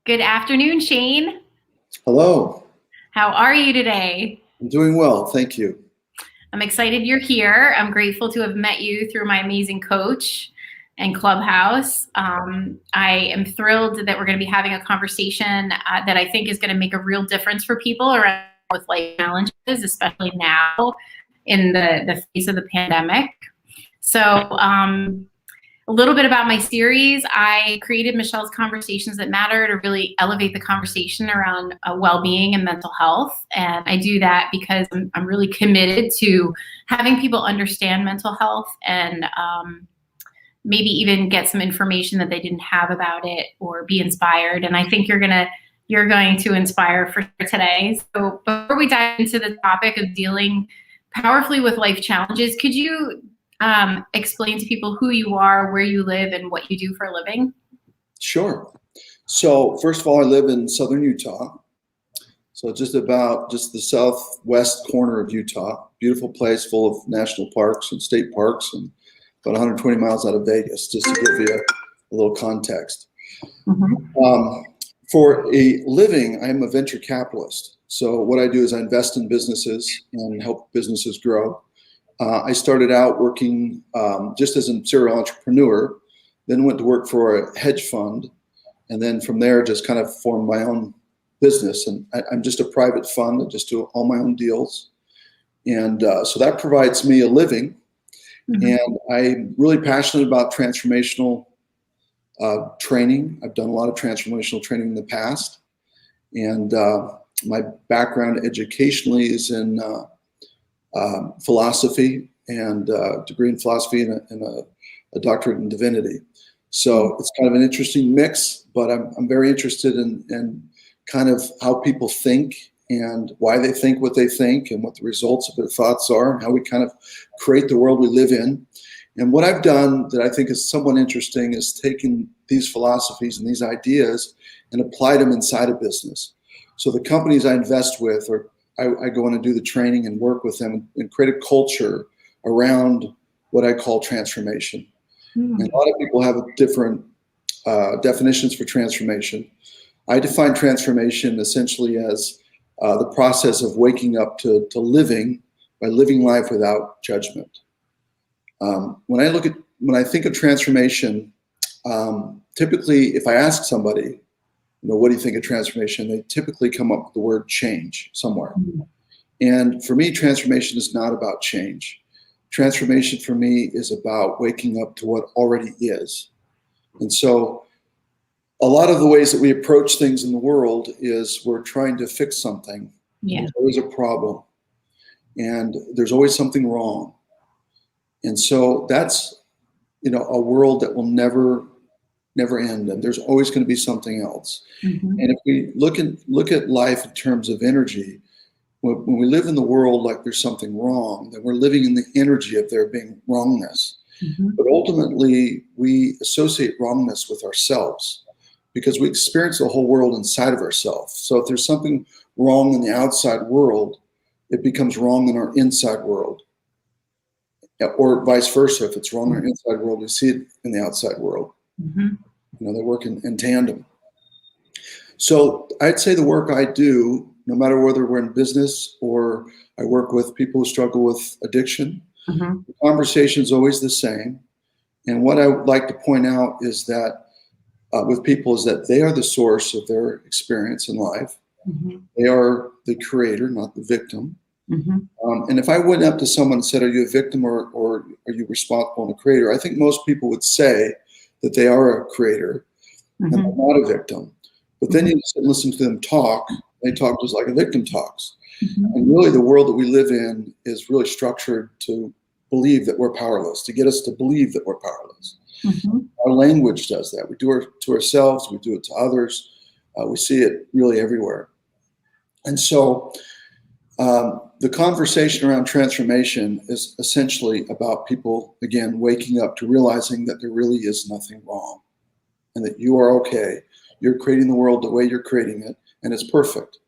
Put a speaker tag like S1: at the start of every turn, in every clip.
S1: Good afternoon, Shane.
S2: Hello.
S1: How are you today?
S2: I'm doing well, thank you.
S1: I'm excited you're here. I'm grateful to have met you through my amazing coach and Clubhouse. I am thrilled that we're going to be having a conversation that I think is going to make a real difference for people around with life challenges, especially now in the face of the pandemic. So, a little bit about my series. I created Michelle's Conversations That Matter to really elevate the conversation around well-being and mental health. And I do that because I'm really committed to having people understand mental health and maybe even get some information that they didn't have about it or be inspired. And I think you're going to inspire for today. So before we dive into the topic of dealing powerfully with life challenges, could you explain to people who you are, where you live, and what you do for a living?
S2: Sure. So first of all, I live in southern Utah. So just the southwest corner of Utah. Beautiful place full of national parks and state parks, and about 120 miles out of Vegas, just to give you a little context. Mm-hmm. For a living, I'm a venture capitalist. So what I do is I invest in businesses and help businesses grow. I started out working just as a serial entrepreneur, then went to work for a hedge fund, and then from there just kind of formed my own business. And I'm just a private fund. I just do all my own deals. And so that provides me a living. Mm-hmm. And I'm really passionate about transformational training. I've done a lot of transformational training in the past. And my background educationally is in philosophy and degree in philosophy and a doctorate in divinity. So it's kind of an interesting mix, but I'm very interested in kind of how people think and why they think what they think and what the results of their thoughts are and how we kind of create the world we live in. And what I've done that I think is somewhat interesting is taken these philosophies and these ideas and applied them inside a business. So the companies I invest with I go in and do the training and work with them and create a culture around what I call transformation. Mm. And a lot of people have different definitions for transformation. I define transformation essentially as the process of waking up to living by living life without judgment. When I think of transformation, typically if I ask somebody, what do you think of transformation? They typically come up with the word change somewhere. Mm-hmm. And for me, transformation is not about change. Transformation for me is about waking up to what already is. And so a lot of the ways that we approach things in the world is we're trying to fix something. Yeah. There's always a problem. And there's always something wrong. And so that's, a world that will never end, and there's always going to be something else. Mm-hmm. And if we look at life in terms of energy, when we live in the world like there's something wrong, then we're living in the energy of there being wrongness. Mm-hmm. But ultimately, we associate wrongness with ourselves because we experience the whole world inside of ourselves. So if there's something wrong in the outside world, it becomes wrong in our inside world. Or vice versa. If it's wrong in our inside world, we see it in the outside world. Mm-hmm. They work in tandem. So I'd say the work I do, no matter whether we're in business or I work with people who struggle with addiction, mm-hmm. The conversation is always the same. And what I would like to point out is that with people is that they are the source of their experience in life. Mm-hmm. They are the creator, not the victim. Mm-hmm. And if I went up to someone and said, are you a victim or are you responsible and a creator? I think most people would say that they are a creator, mm-hmm. and they're not a victim. But then you sit and listen to them talk. They talk just like a victim talks. Mm-hmm. And really the world that we live in is really structured to believe that we're powerless, to get us to believe that we're powerless. Mm-hmm. Our language does that. We do it to ourselves. We do it to others. We see it really everywhere. And so the conversation around transformation is essentially about people, again, waking up to realizing that there really is nothing wrong and that you are okay. You're creating the world the way you're creating it, and it's perfect.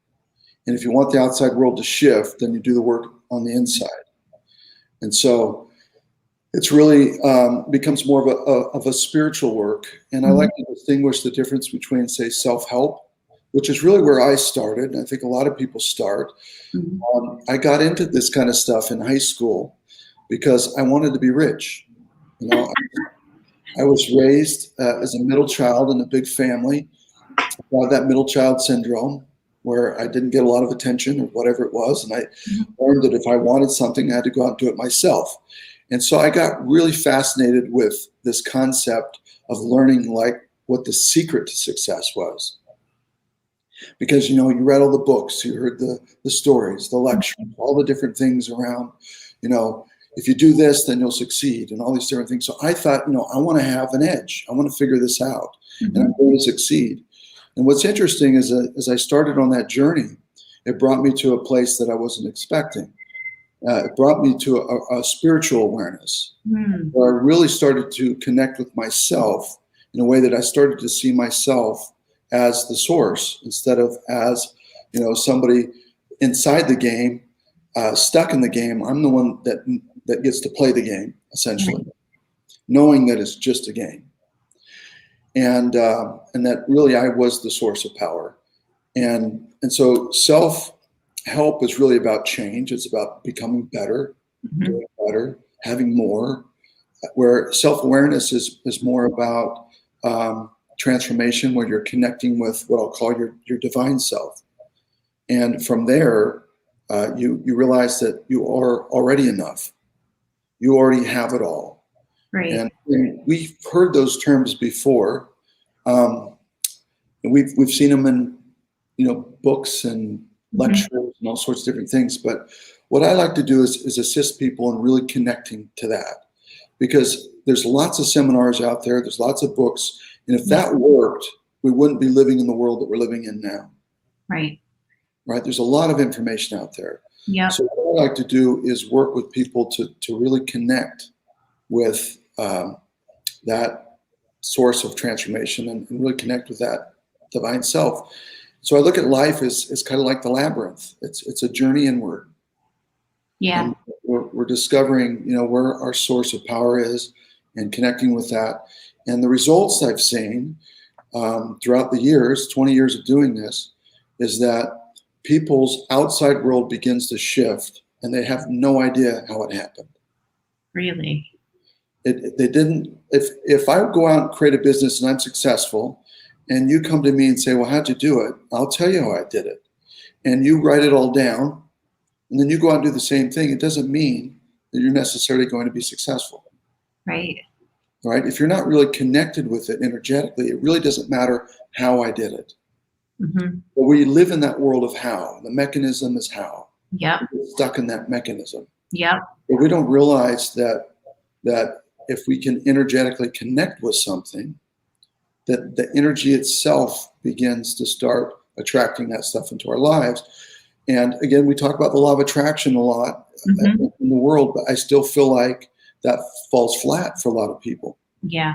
S2: And if you want the outside world to shift, then you do the work on the inside. And so it's really becomes more of a spiritual work. And I like to distinguish the difference between, say, self-help which is really where I started. And I think a lot of people start. I got into this kind of stuff in high school because I wanted to be rich. You know, I was raised as a middle child in a big family. That middle child syndrome, where I didn't get a lot of attention or whatever it was. And I learned that if I wanted something, I had to go out and do it myself. And so I got really fascinated with this concept of learning like what the secret to success was. Because, you know, you read all the books, you heard the stories, the lectures, all the different things around, you know, if you do this, then you'll succeed and all these different things. So I thought, you know, I want to have an edge. I want to figure this out and I'm going to succeed. And what's interesting is that as I started on that journey, it brought me to a place that I wasn't expecting. It brought me to a spiritual awareness where I really started to connect with myself in a way that I started to see myself as the source instead of as, you know, somebody inside the game, stuck in the game. I'm the one that gets to play the game, essentially, knowing that it's just a game. And that really I was the source of power. And so self-help is really about change. It's about becoming better, doing better, having more, where self-awareness is more about transformation, where you're connecting with what I'll call your divine self. And from there, you realize that you are already enough. You already have it all.
S1: Right.
S2: And we've heard those terms before. We've seen them in, you know, books and lectures and all sorts of different things. But what I like to do is assist people in really connecting to that, because there's lots of seminars out there. There's lots of books. And if that worked, we wouldn't be living in the world that we're living in now.
S1: Right.
S2: Right. There's a lot of information out there.
S1: Yeah.
S2: So what I like to do is work with people to really connect with that source of transformation and really connect with that divine self. So I look at life as kind of like the labyrinth. It's a journey inward.
S1: Yeah.
S2: And we're discovering, you know, where our source of power is and connecting with that. And the results I've seen throughout the years, 20 years of doing this, is that people's outside world begins to shift and they have no idea how it happened.
S1: Really?
S2: They didn't. If I go out and create a business and I'm successful, and you come to me and say, "Well, how'd you do it?" I'll tell you how I did it, and you write it all down, and then you go out and do the same thing. It doesn't mean that you're necessarily going to be successful.
S1: Right.
S2: Right? If you're not really connected with it energetically, it really doesn't matter how I did it. But we live in that world of how. The mechanism is how.
S1: Yep.
S2: We're stuck in that mechanism.
S1: Yep.
S2: But we don't realize that if we can energetically connect with something, that the energy itself begins to start attracting that stuff into our lives. And again, we talk about the law of attraction a lot in the world, but I still feel like that falls flat for a lot of people.
S1: Yeah.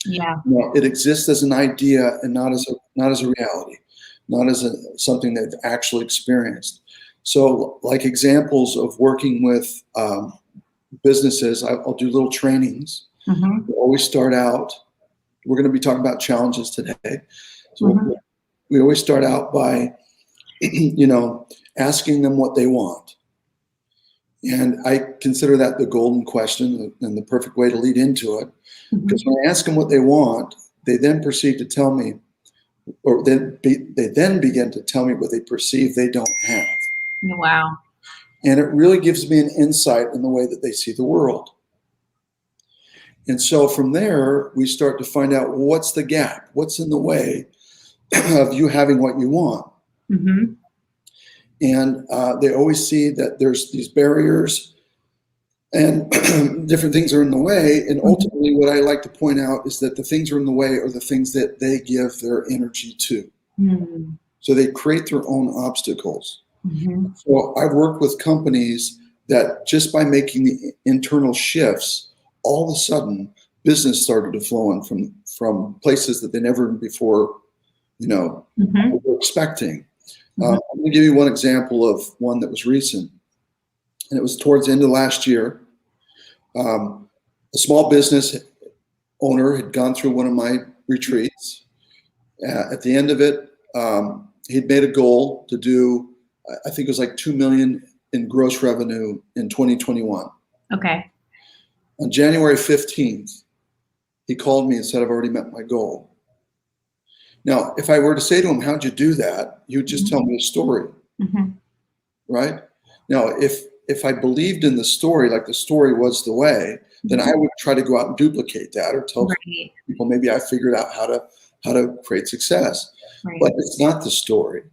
S1: Yeah.
S2: You know, it exists as an idea and not as a reality, not as something they've actually experienced. So like examples of working with businesses, I'll do little trainings. We always start out, we're going to be talking about challenges today. So we always start out by, you know, asking them what they want. And I consider that the golden question and the perfect way to lead into it. Because when I ask them what they want, they then proceed to tell me, or they then begin to tell me what they perceive they don't have.
S1: Wow.
S2: And it really gives me an insight in the way that they see the world. And so from there, we start to find out, well, what's the gap? What's in the way of you having what you want? And they always see that there's these barriers and different things are in the way. And ultimately, what I like to point out is that the things are in the way are the things that they give their energy to. So they create their own obstacles. So I've worked with companies that just by making the internal shifts, all of a sudden, business started to flow in from places that they never before, you know, were expecting. I'm going to give you one example of one that was recent, and it was towards the end of last year. A small business owner had gone through one of my retreats. At the end of it, he'd made a goal to do, I think it was like 2 million in gross revenue in 2021.
S1: Okay.
S2: On January 15th, he called me and said, I've already met my goal. Now, if I were to say to him, how'd you do that? He would just tell me a story, right? Now, if I believed in the story, like the story was the way, then I would try to go out and duplicate that or tell people maybe I figured out how to create success.
S1: Right.
S2: But it's not the story.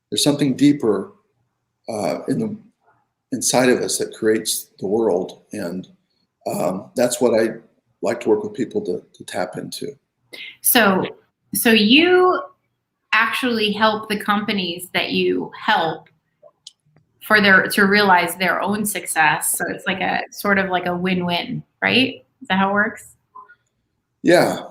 S2: There's something deeper inside of us that creates the world, and that's what I like to work with people to tap into.
S1: So you actually help the companies that you help to realize their own success. So it's like a sort of like a win-win, right? Is that how it works?
S2: Yeah.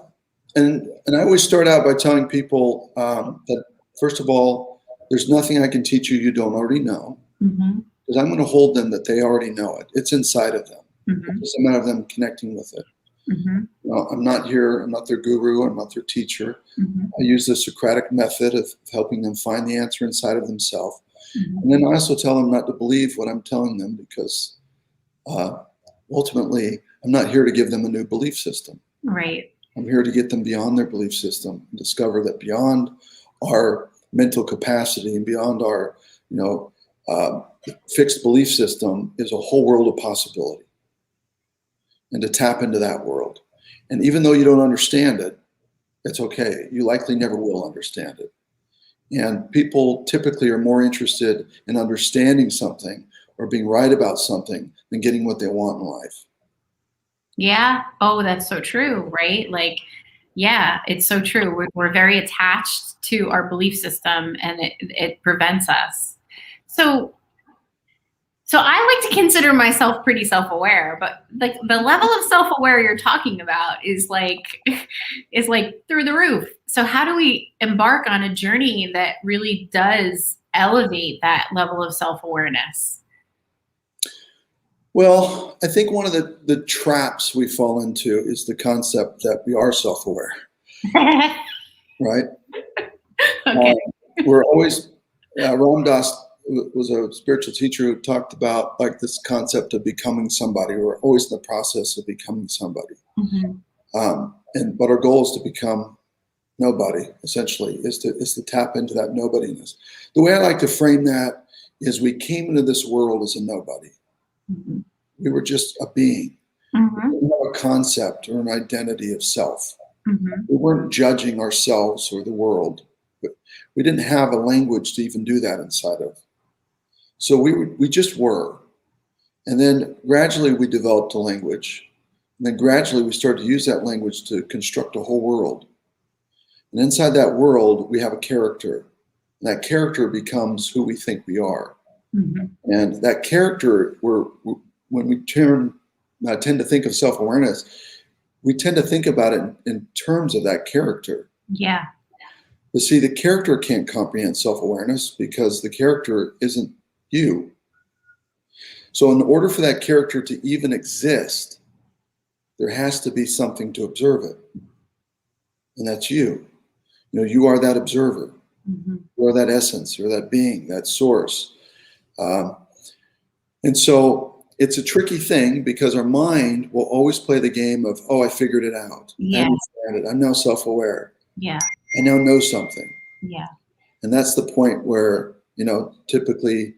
S2: And I always start out by telling people that, first of all, there's nothing I can teach you don't already know, because I'm going to hold them that they already know it. It's inside of them. It's just a matter of them connecting with it. Well, I'm not their guru, I'm not their teacher. I use the Socratic Method of helping them find the answer inside of themselves. And then I also tell them not to believe what I'm telling them, because ultimately, I'm not here to give them a new belief system.
S1: Right.
S2: I'm here to get them beyond their belief system and discover that beyond our mental capacity and beyond our, fixed belief system is a whole world of possibility. And to tap into that world. And even though you don't understand it, it's okay. You likely never will understand it. And people typically are more interested in understanding something or being right about something than getting what they want in life.
S1: Yeah. Oh, that's so true, right? Like, yeah, it's so true. We're very attached to our belief system, and it prevents us. So I like to consider myself pretty self-aware, but like the level of self-aware you're talking about is like through the roof. So how do we embark on a journey that really does elevate that level of self-awareness?
S2: Well, I think one of the traps we fall into is the concept that we are self-aware, right?
S1: Okay.
S2: We're always, Ram Dass was a spiritual teacher who talked about like this concept of becoming somebody. We're always in the process of becoming somebody. But our goal is to become nobody, essentially, is to tap into that nobodiness. The way I like to frame that is we came into this world as a nobody. We were just a being. We didn't have a concept or an identity of self. We weren't judging ourselves or the world. But we didn't have a language to even do that inside of. So we just were. And then gradually we developed a language. And then gradually we started to use that language to construct a whole world. And inside that world, we have a character. And that character becomes who we think we are. And that character, when we tend to think of self-awareness, we tend to think about it in terms of that character.
S1: Yeah.
S2: But see, the character can't comprehend self-awareness because the character isn't you. So in order for that character to even exist, there has to be something to observe it. And that's you. You are that observer. You are that essence, you're that being, that source. And so it's a tricky thing because our mind will always play the game of, oh, I figured it out.
S1: Yeah.
S2: I understand it. I'm now self-aware.
S1: Yeah.
S2: I now know something.
S1: Yeah.
S2: And that's the point where, typically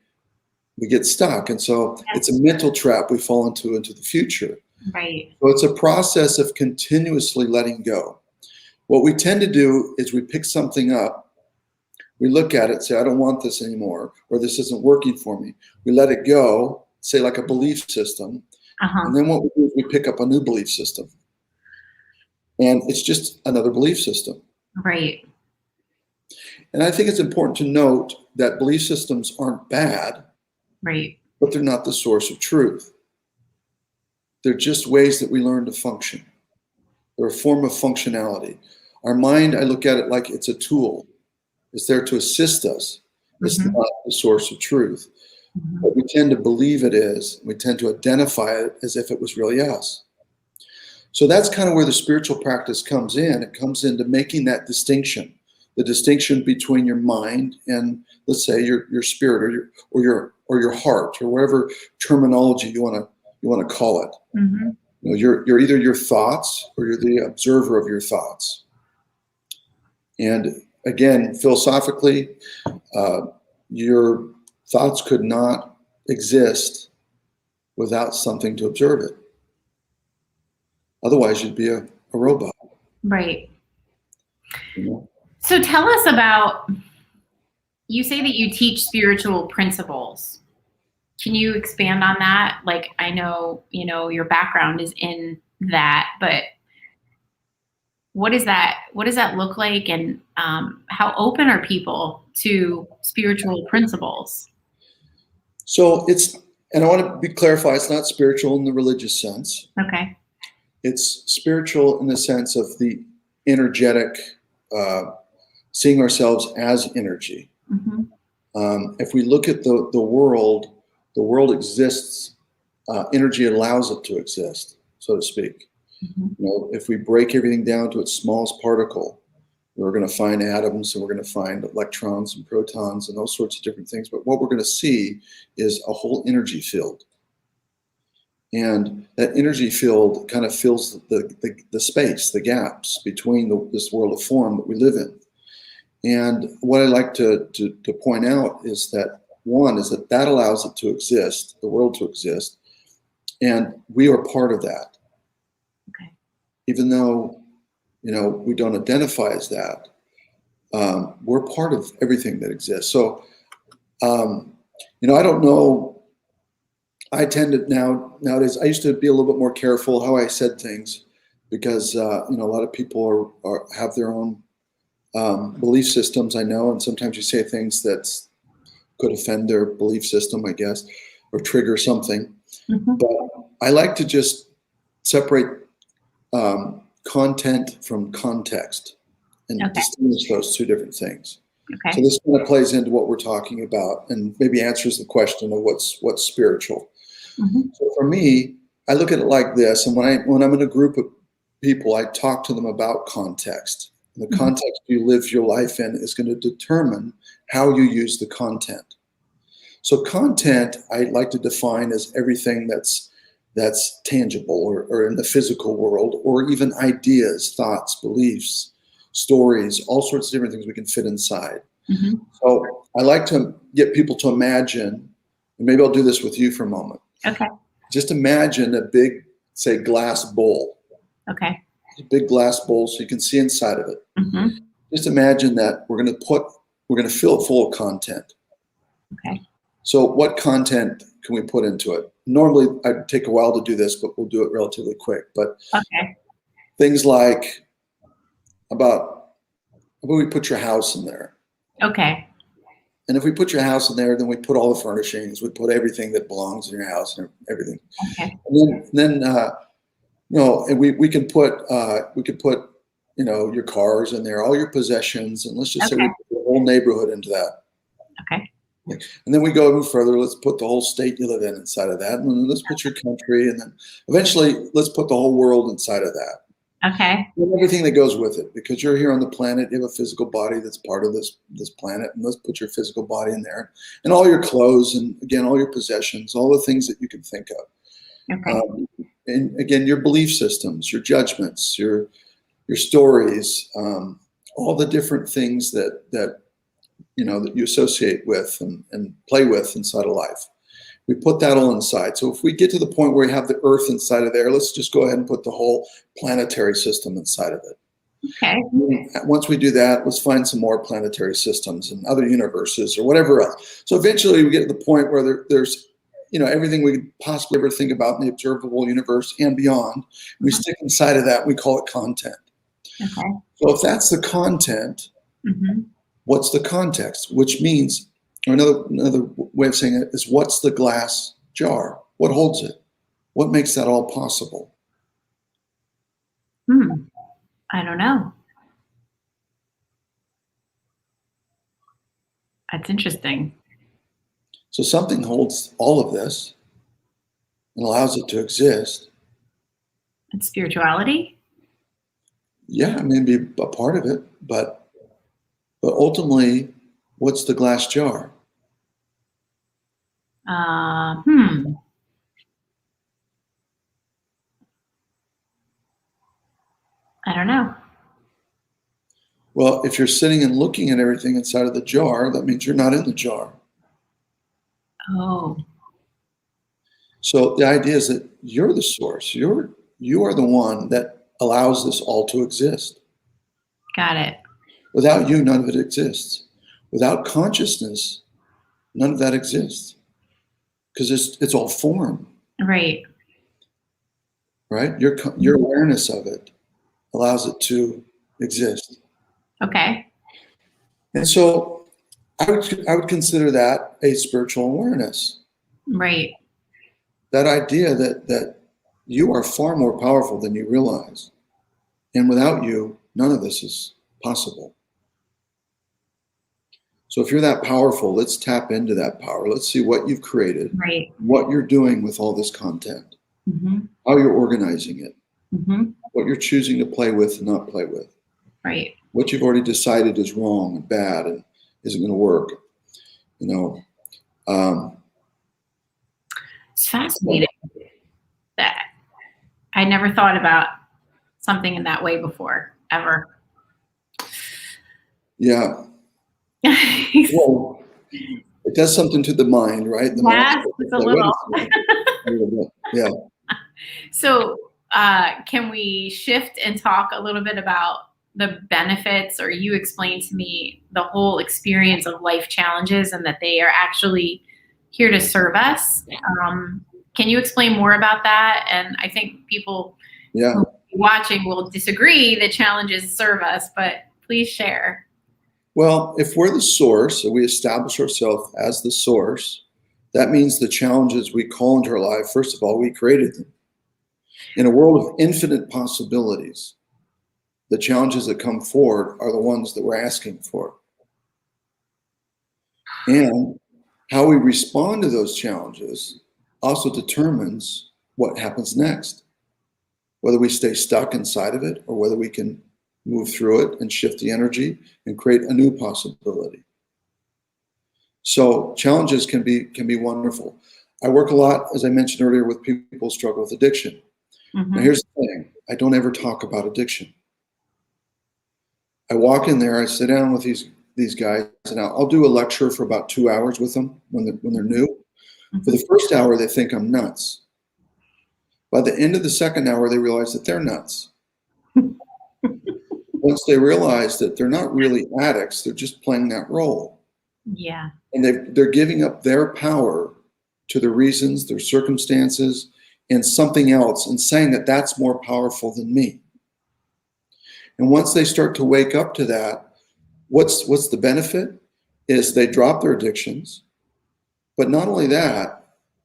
S2: we get stuck. And so it's a mental trap we fall into the future.
S1: Right.
S2: So it's a process of continuously letting go. What we tend to do is we pick something up, we look at it, say, I don't want this anymore, or this isn't working for me. We let it go, say like a belief system. And then what we do is we pick up a new belief system. And it's just another belief system.
S1: Right.
S2: And I think it's important to note that belief systems aren't bad.
S1: Right.
S2: But they're not the source of truth. They're just ways that we learn to function. They're a form of functionality. Our mind, I look at it like it's a tool. It's there to assist us. It's not the source of truth. But we tend to believe it is. We tend to identify it as if it was really us. So that's kind of where the spiritual practice comes in. It comes into making that distinction the distinction between your mind and, let's say, your spirit or your heart, or whatever terminology you want to call it.
S1: Mm-hmm.
S2: You know, you're either your thoughts or you're the observer of your thoughts. And again, philosophically, your thoughts could not exist without something to observe it. Otherwise, you'd be a robot.
S1: Right.
S2: You know?
S1: So tell us about, you say that you teach spiritual principles. Can you expand on that? Like, I know, your background is in that, but what is that? What does that look like? And how open are people to spiritual principles?
S2: So and I want to be clarified, it's not spiritual in the religious sense.
S1: Okay.
S2: It's spiritual in the sense of the energetic, seeing ourselves as energy.
S1: Mm-hmm.
S2: If we look at the world exists, energy allows it to exist, so to speak.
S1: Mm-hmm.
S2: You know, if we break everything down to its smallest particle, we're going to find atoms, and we're going to find electrons and protons and those sorts of different things. But what we're going to see is a whole energy field. And that energy field kind of fills the space, the gaps between this world of form that we live in. And what I like to point out is that, one, is that allows it to exist, the world to exist, and we are part of that.
S1: Okay.
S2: Even though, we don't identify as that, we're part of everything that exists. So, I don't know. I tend to nowadays. I used to be a little bit more careful how I said things, because a lot of people have their own belief systems. I know, and sometimes you say things that could offend their belief system, I guess, or trigger something.
S1: Mm-hmm.
S2: But I like to just separate content from context and distinguish those two different things.
S1: Okay.
S2: So this kind of plays into what we're talking about, and maybe answers the question of what's spiritual.
S1: Mm-hmm.
S2: So for me, I look at it like this, and when I'm in a group of people, I talk to them about context. And the context you live your life in is going to determine how you use the content. So content, I like to define as everything that's tangible, or in the physical world, or even ideas, thoughts, beliefs, stories, all sorts of different things we can fit inside.
S1: Mm-hmm.
S2: So I like to get people to imagine, and maybe I'll do this with you for a moment.
S1: Okay.
S2: Just imagine a big, say, glass bowl.
S1: Okay.
S2: A big glass bowl so you can see inside of it.
S1: Mm-hmm.
S2: Just imagine that we're going to fill it full of content.
S1: Okay.
S2: So what content can we put into it? Normally, I'd take a while to do this, but we'll do it relatively quick. But things like about we put your house in there.
S1: Okay.
S2: And if we put your house in there, then we put all the furnishings, we put everything that belongs in your house and everything.
S1: Okay.
S2: And then and we could put your cars in there, all your possessions, and let's just say we put the whole neighborhood into that.
S1: Okay.
S2: And then we go even further. Let's put the whole state you live in inside of that, and then let's put your country, and then eventually let's put the whole world inside of that.
S1: Okay.
S2: And everything that goes with it, because you're here on the planet, you have a physical body that's part of this planet, and let's put your physical body in there, and all your clothes, and again, all your possessions, all the things that you can think of.
S1: Okay.
S2: And again, your belief systems, your judgments, your stories, all the different things that you associate with and play with inside of life. We put that all inside. So if we get to the point where we have the Earth inside of there, let's just go ahead and put the whole planetary system inside of it.
S1: Okay.
S2: And once we do that, let's find some more planetary systems and other universes or whatever else. So eventually we get to the point where there's everything we could possibly ever think about in the observable universe and beyond. We stick inside of that. We call it content.
S1: Okay.
S2: So if that's the content, what's the context? Which means, or another way of saying it is, what's the glass jar? What holds it? What makes that all possible?
S1: I don't know. That's interesting.
S2: So something holds all of this and allows it to exist.
S1: It's spirituality?
S2: Yeah, maybe a part of it, but But ultimately, what's the glass jar?
S1: I don't know.
S2: Well, if you're sitting and looking at everything inside of the jar, that means you're not in the jar.
S1: Oh,
S2: So the idea is that you're the source. You are the one that allows this all to exist.
S1: got it.
S2: Without you, none of it exists. Without consciousness, none of that exists. Because it's all form,
S1: Right.
S2: right? Your awareness of it allows it to exist.
S1: Okay.
S2: And so I would consider that a spiritual awareness.
S1: Right.
S2: That idea that you are far more powerful than you realize. And without you, none of this is possible. So if you're that powerful, let's tap into that power. Let's see what you've created,
S1: Right.
S2: what you're doing with all this content, how you're organizing it, what you're choosing to play with and not play with,
S1: Right.
S2: what you've already decided is wrong and bad and isn't going to work.
S1: It's fascinating that I never thought about something in that way before, ever.
S2: Yeah. Well, it does something to the mind, right? The
S1: Yes,
S2: mind,
S1: it's a little.
S2: a little bit. Yeah.
S1: So, can we shift and talk a little bit about the benefits, or you explain to me the whole experience of life challenges and that they are actually here to serve us? Can you explain more about that? And I think people who are watching will disagree that challenges serve us, but please share.
S2: Well, if we're the source, and we establish ourselves as the source, that means the challenges we call into our life, first of all, we created them. In a world of infinite possibilities, the challenges that come forward are the ones that we're asking for. And how we respond to those challenges also determines what happens next, whether we stay stuck inside of it or whether we can move through it and shift the energy and create a new possibility. So challenges can be wonderful. I work a lot, as I mentioned earlier, with people who struggle with addiction. Now here's the thing, I don't ever talk about addiction. I walk in there, I sit down with these guys, and I'll do a lecture for about 2 hours with them when they're new. For the first hour, they think I'm nuts. By the end of the second hour, they realize that they're nuts. Once they realize that they're not really addicts, they're just playing that role.
S1: Yeah.
S2: And they're giving up their power to the reasons, their circumstances, and something else, and saying that that's more powerful than me. And once they start to wake up to that, what's the benefit? Is they drop their addictions, but not only that,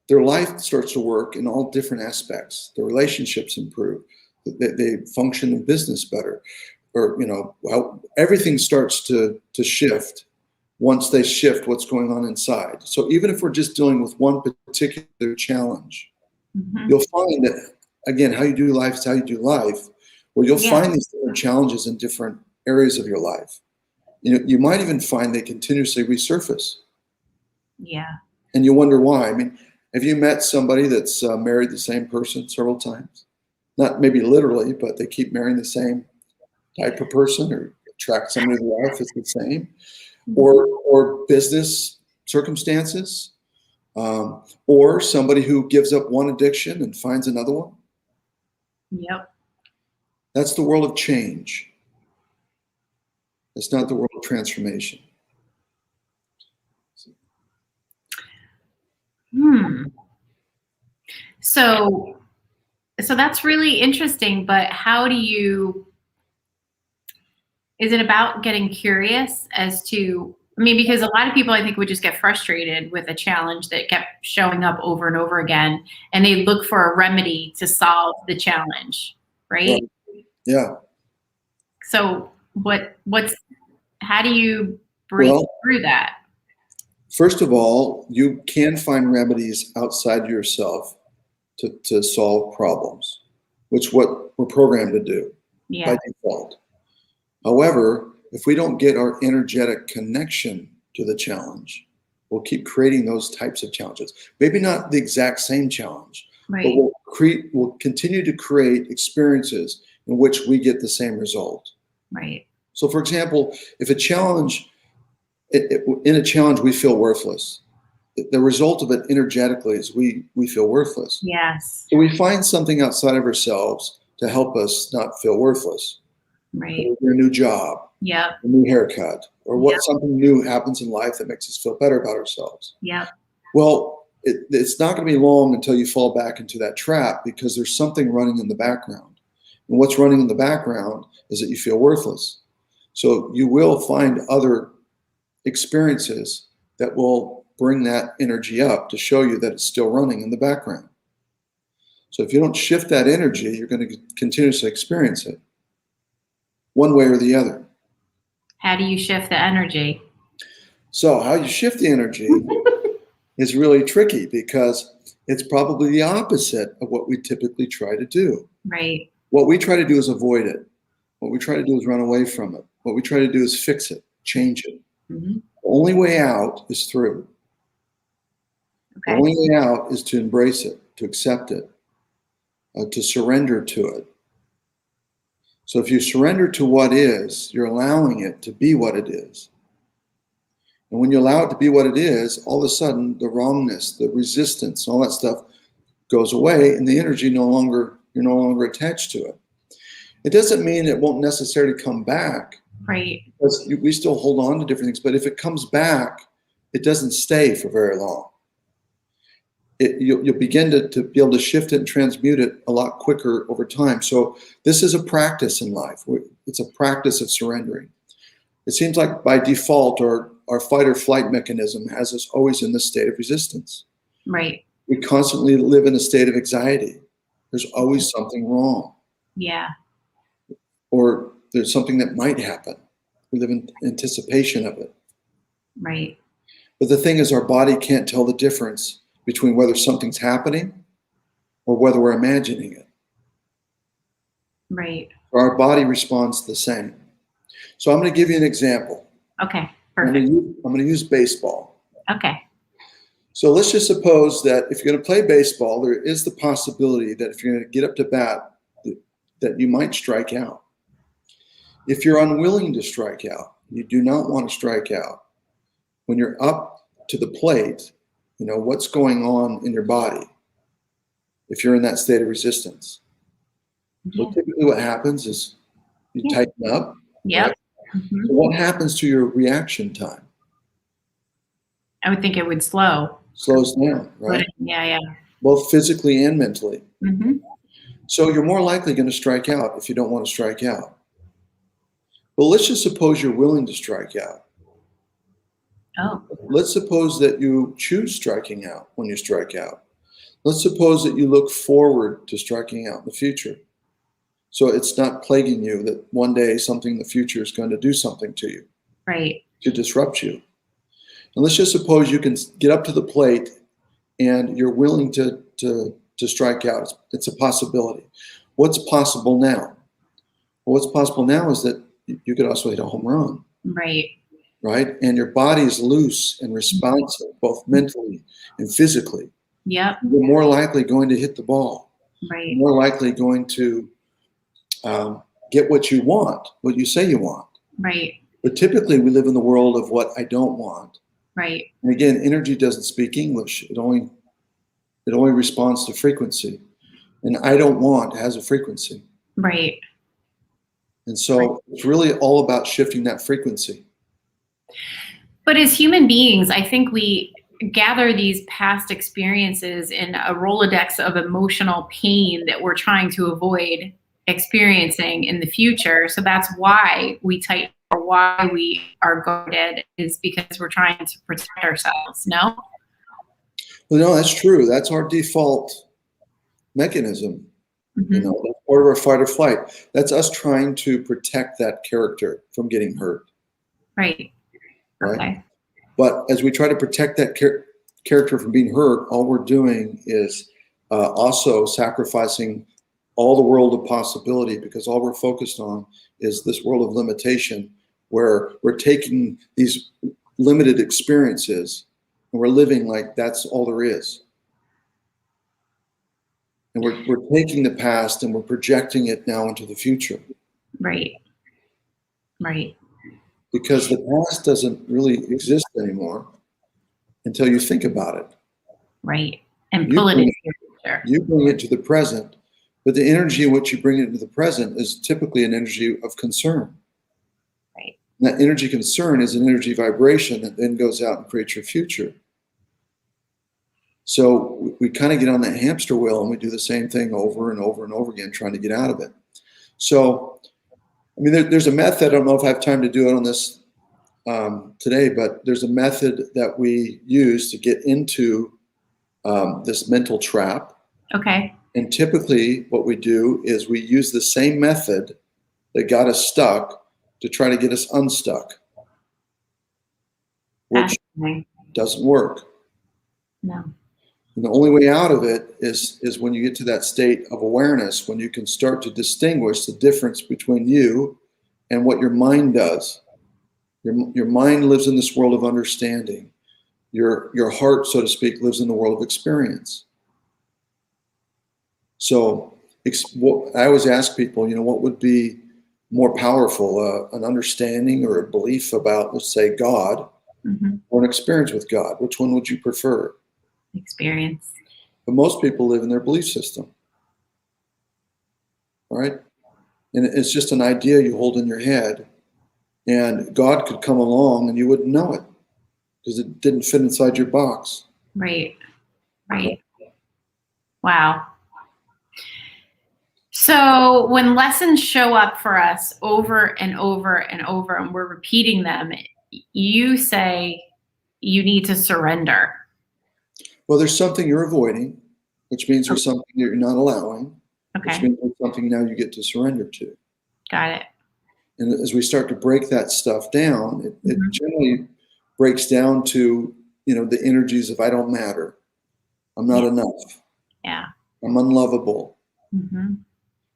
S2: their life starts to work in all different aspects. Their relationships improve. They function in business better, or everything starts to shift once they shift what's going on inside. So even if we're just dealing with one particular challenge, you'll find that, again, how you do life is how you do life, where you'll find these different challenges in different areas of your life. You might even find they continuously resurface.
S1: Yeah.
S2: And you wonder why. I mean, have you met somebody that's married the same person several times? Not maybe literally, but they keep marrying the same type of person, or attract somebody to their life that's the same, or business circumstances, or somebody who gives up one addiction and finds another one.
S1: Yep.
S2: That's the world of change. It's not the world of transformation.
S1: So that's really interesting, but is it about getting curious as to, because a lot of people I think would just get frustrated with a challenge that kept showing up over and over again, and they look for a remedy to solve the challenge, right?
S2: Yeah.
S1: So how do you break through that?
S2: First of all, you can find remedies outside yourself to solve problems, which is what we're programmed to do by default. However, if we don't get our energetic connection to the challenge, we'll keep creating those types of challenges. Maybe not the exact same challenge, but we'll continue to create experiences in which we get the same result.
S1: Right.
S2: So, for example, if a challenge, in a challenge, we feel worthless. The result of it energetically is we feel worthless.
S1: Yes.
S2: So we find something outside of ourselves to help us not feel worthless.
S1: Right.
S2: A new job,
S1: Yep.
S2: a new haircut, or something new happens in life that makes us feel better about ourselves.
S1: Yep.
S2: Well, it's not going to be long until you fall back into that trap, because there's something running in the background. And what's running in the background is that you feel worthless. So you will find other experiences that will bring that energy up to show you that it's still running in the background. So if you don't shift that energy, you're going to continuously experience it one way or the other.
S1: How do you shift the energy?
S2: So how you shift the energy is really tricky, because it's probably the opposite of what we typically try to do.
S1: Right.
S2: What we try to do is avoid it. What we try to do is run away from it. What we try to do is fix it, change it.
S1: Mm-hmm.
S2: The only way out is through.
S1: Okay.
S2: The only way out is to embrace it, to accept it, to surrender to it. So if you surrender to what is, you're allowing it to be what it is. And when you allow it to be what it is, all of a sudden the wrongness, the resistance, all that stuff goes away, and the energy you're no longer attached to it. It doesn't mean it won't necessarily come back.
S1: Right.
S2: Because we still hold on to different things, but if it comes back, it doesn't stay for very long. You'll begin to be able to shift it and transmute it a lot quicker over time. So this is a practice in life. It's a practice of surrendering. It seems like by default, our fight or flight mechanism has us always in this state of resistance.
S1: Right.
S2: We constantly live in a state of anxiety. There's always something wrong.
S1: Yeah.
S2: Or there's something that might happen. We live in anticipation of it.
S1: Right.
S2: But the thing is, our body can't tell the difference between whether something's happening or whether we're imagining it.
S1: Right.
S2: Our body responds the same. So I'm going to give you an example.
S1: Okay. Perfect.
S2: I'm going to use baseball.
S1: Okay.
S2: So let's just suppose that if you're going to play baseball, there is the possibility that if you're going to get up to bat, that you might strike out. If you're unwilling to strike out, you do not want to strike out. When you're up to the plate, you know what's going on in your body if you're in that state of resistance.
S1: Yeah.
S2: So typically what happens is you tighten up.
S1: Yep.
S2: Right?
S1: Mm-hmm.
S2: So what happens to your reaction time?
S1: I would think it would slow.
S2: Slows down, right?
S1: Yeah.
S2: Both physically and mentally.
S1: Mm-hmm.
S2: So you're more likely going to strike out if you don't want to strike out. But let's just suppose you're willing to strike out.
S1: Oh.
S2: Let's suppose that you choose striking out when you strike out. Let's suppose that you look forward to striking out in the future. So it's not plaguing you that one day something in the future is going to do something to you.
S1: Right.
S2: To disrupt you. And let's just suppose you can get up to the plate and you're willing to strike out. It's a possibility. What's possible now? Well, what's possible now is that you could also hit a home run.
S1: Right.
S2: Right? And your body is loose and responsive, both mentally and physically.
S1: Yep.
S2: You're more likely going to hit the ball.
S1: Right.
S2: You're more likely going to get what you want, what you say you want.
S1: Right.
S2: But typically we live in the world of what I don't want.
S1: Right.
S2: And again, energy doesn't speak English. It only responds to frequency. And I don't want has a frequency.
S1: Right.
S2: And so it's really all about shifting that frequency.
S1: But as human beings, I think we gather these past experiences in a Rolodex of emotional pain that we're trying to avoid experiencing in the future. So that's why we tighten, or why we are guarded, is because we're trying to protect ourselves. No?
S2: Well, no, that's true. That's our default mechanism.
S1: Mm-hmm.
S2: You know, that's part of our fight or flight. That's us trying to protect that character from getting hurt.
S1: Right.
S2: Right.
S1: Okay.
S2: But as we try to protect that character from being hurt, all we're doing is also sacrificing all the world of possibility, because all we're focused on is this world of limitation, where we're taking these limited experiences and we're living like that's all there is. And we're taking the past and we're projecting it now into the future.
S1: Right. Right.
S2: Because the past doesn't really exist anymore until you think about it.
S1: Right. And pull it into your future.
S2: You bring it to the present, but the energy in which you bring it into the present is typically an energy of concern.
S1: Right.
S2: And that energy concern is an energy vibration that then goes out and creates your future. So we kind of get on that hamster wheel and we do the same thing over and over and over again, trying to get out of it. So, I mean, there's a method. I don't know if I have time to do it on this today, but there's a method that we use to get into this mental trap.
S1: Okay.
S2: And typically what we do is we use the same method that got us stuck to try to get us unstuck, which doesn't work.
S1: No.
S2: And the only way out of it is when you get to that state of awareness, when you can start to distinguish the difference between you and what your mind does. Your mind lives in this world of understanding. Your heart, so to speak, lives in the world of experience. So I always ask people, what would be more powerful, an understanding or a belief about, let's say, God, or an experience with God? Which one would you prefer?
S1: Experience.
S2: But most people live in their belief system. All right? And it's just an idea you hold in your head. And God could come along and you wouldn't know it because it didn't fit inside your box.
S1: Right. Right. Wow. So when lessons show up for us over and over and over, and we're repeating them, you say you need to surrender.
S2: Well, there's something you're avoiding, which means there's something that you're not allowing,
S1: Okay.
S2: which means there's something now you get to surrender to.
S1: Got it.
S2: And as we start to break that stuff down, it generally breaks down to, the energies of I don't matter. I'm not enough.
S1: Yeah.
S2: I'm unlovable.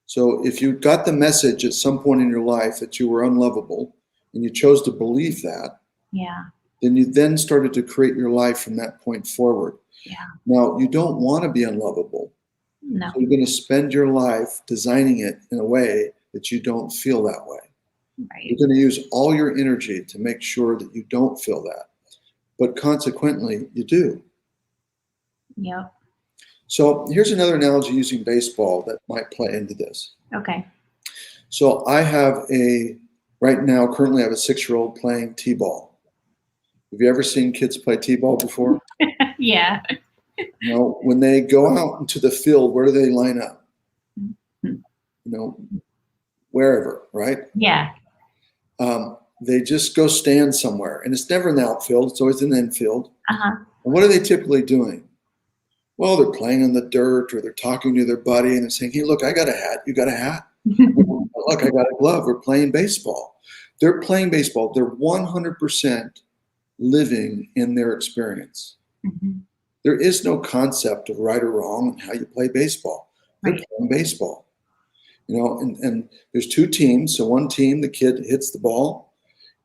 S2: So if you got the message at some point in your life that you were unlovable and you chose to believe that, then you then started to create your life from that point forward.
S1: Yeah.
S2: Now, you don't want to be unlovable.
S1: No.
S2: So you're going to spend your life designing it in a way that you don't feel that way.
S1: Right.
S2: You're going to use all your energy to make sure that you don't feel that. But consequently, you do.
S1: Yep.
S2: So here's another analogy using baseball that might play into this.
S1: Okay.
S2: So I have currently I have a 6-year-old playing t-ball. Have you ever seen kids play t-ball before?
S1: Yeah.
S2: When they go out into the field, where do they line up? Wherever, right?
S1: Yeah.
S2: They just go stand somewhere, and it's never in the outfield. It's always in the infield.
S1: Uh-huh.
S2: And what are they typically doing? Well, they're playing in the dirt, or they're talking to their buddy, and they're saying, "Hey, look, I got a hat. You got a hat? Look, I got a glove. We're playing baseball." They're playing baseball. They're 100% living in their experience. There is no concept of right or wrong and how you play baseball. They're playing baseball. And there's 2 teams. So one team, the kid hits the ball,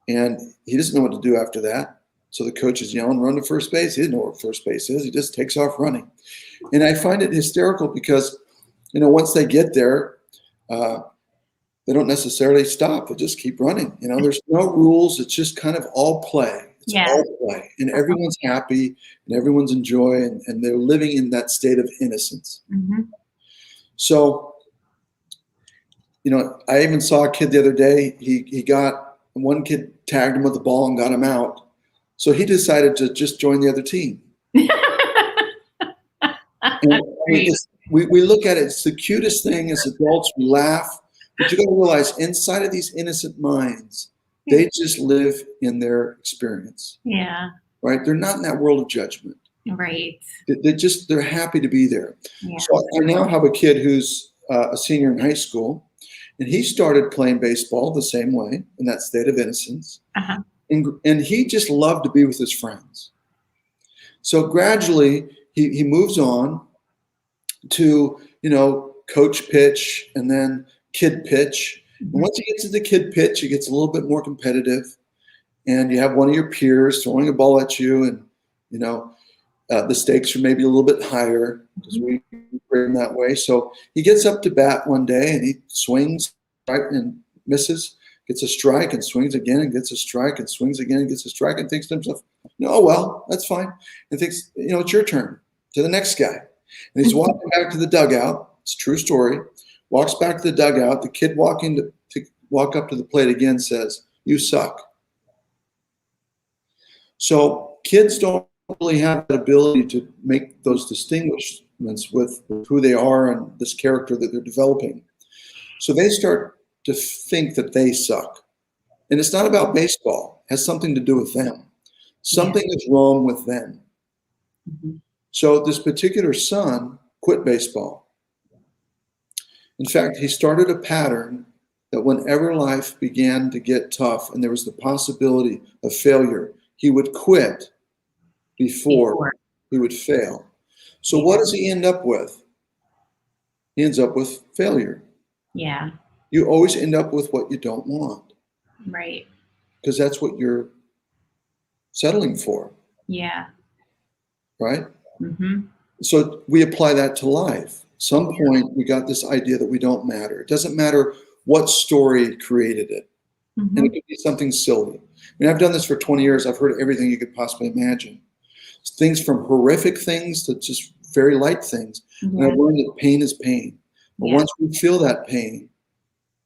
S2: and he doesn't know what to do after that. So the coach is yelling, "Run to first base." He doesn't know where first base is. He just takes off running. And I find it hysterical because, once they get there, they don't necessarily stop. They just keep running. There's no rules. It's just kind of all play. It's all play. And everyone's happy and everyone's enjoying, and they're living in that state of innocence. So, I even saw a kid the other day. One kid tagged him with the ball and got him out. So he decided to just join the other team. We look at it, it's the cutest thing as adults. We laugh, but you got to realize inside of these innocent minds, they just live in their experience.
S1: Yeah.
S2: Right? They're not in that world of judgment.
S1: Right.
S2: They're happy to be there.
S1: Yeah.
S2: So I now have a kid who's a senior in high school, and he started playing baseball the same way in that state of innocence. And he just loved to be with his friends. So gradually he moves on to, coach pitch and then kid pitch. And once he gets to the kid pitch, he gets a little bit more competitive, and you have one of your peers throwing a ball at you, and the stakes are maybe a little bit higher because we bring that way. So he gets up to bat one day and he swings right and misses, gets a strike and swings again and gets a strike and swings again and gets a strike and thinks to himself, "No, well, that's fine." And thinks, it's your turn, to the next guy. And he's walking back to the dugout. It's a true story. Walks back to the dugout. The kid walking to walk up to the plate again says, "You suck." So kids don't really have that ability to make those distinguishments with who they are and this character that they're developing. So they start to think that they suck. And it's not about baseball. It has something to do with them. Something is wrong with them. So this particular son quit baseball. In fact, he started a pattern that whenever life began to get tough and there was the possibility of failure, he would quit before he would fail. So what does he end up with? He ends up with failure.
S1: Yeah.
S2: You always end up with what you don't want.
S1: Right.
S2: Because that's what you're settling for.
S1: Yeah.
S2: Right? So we apply that to life. Some point we got this idea that we don't matter. It doesn't matter what story created it. And it could be something silly. I mean, I've done this for 20 years. I've heard everything you could possibly imagine. Things from horrific things to just very light things. And I've learned that pain is pain. But once we feel that pain,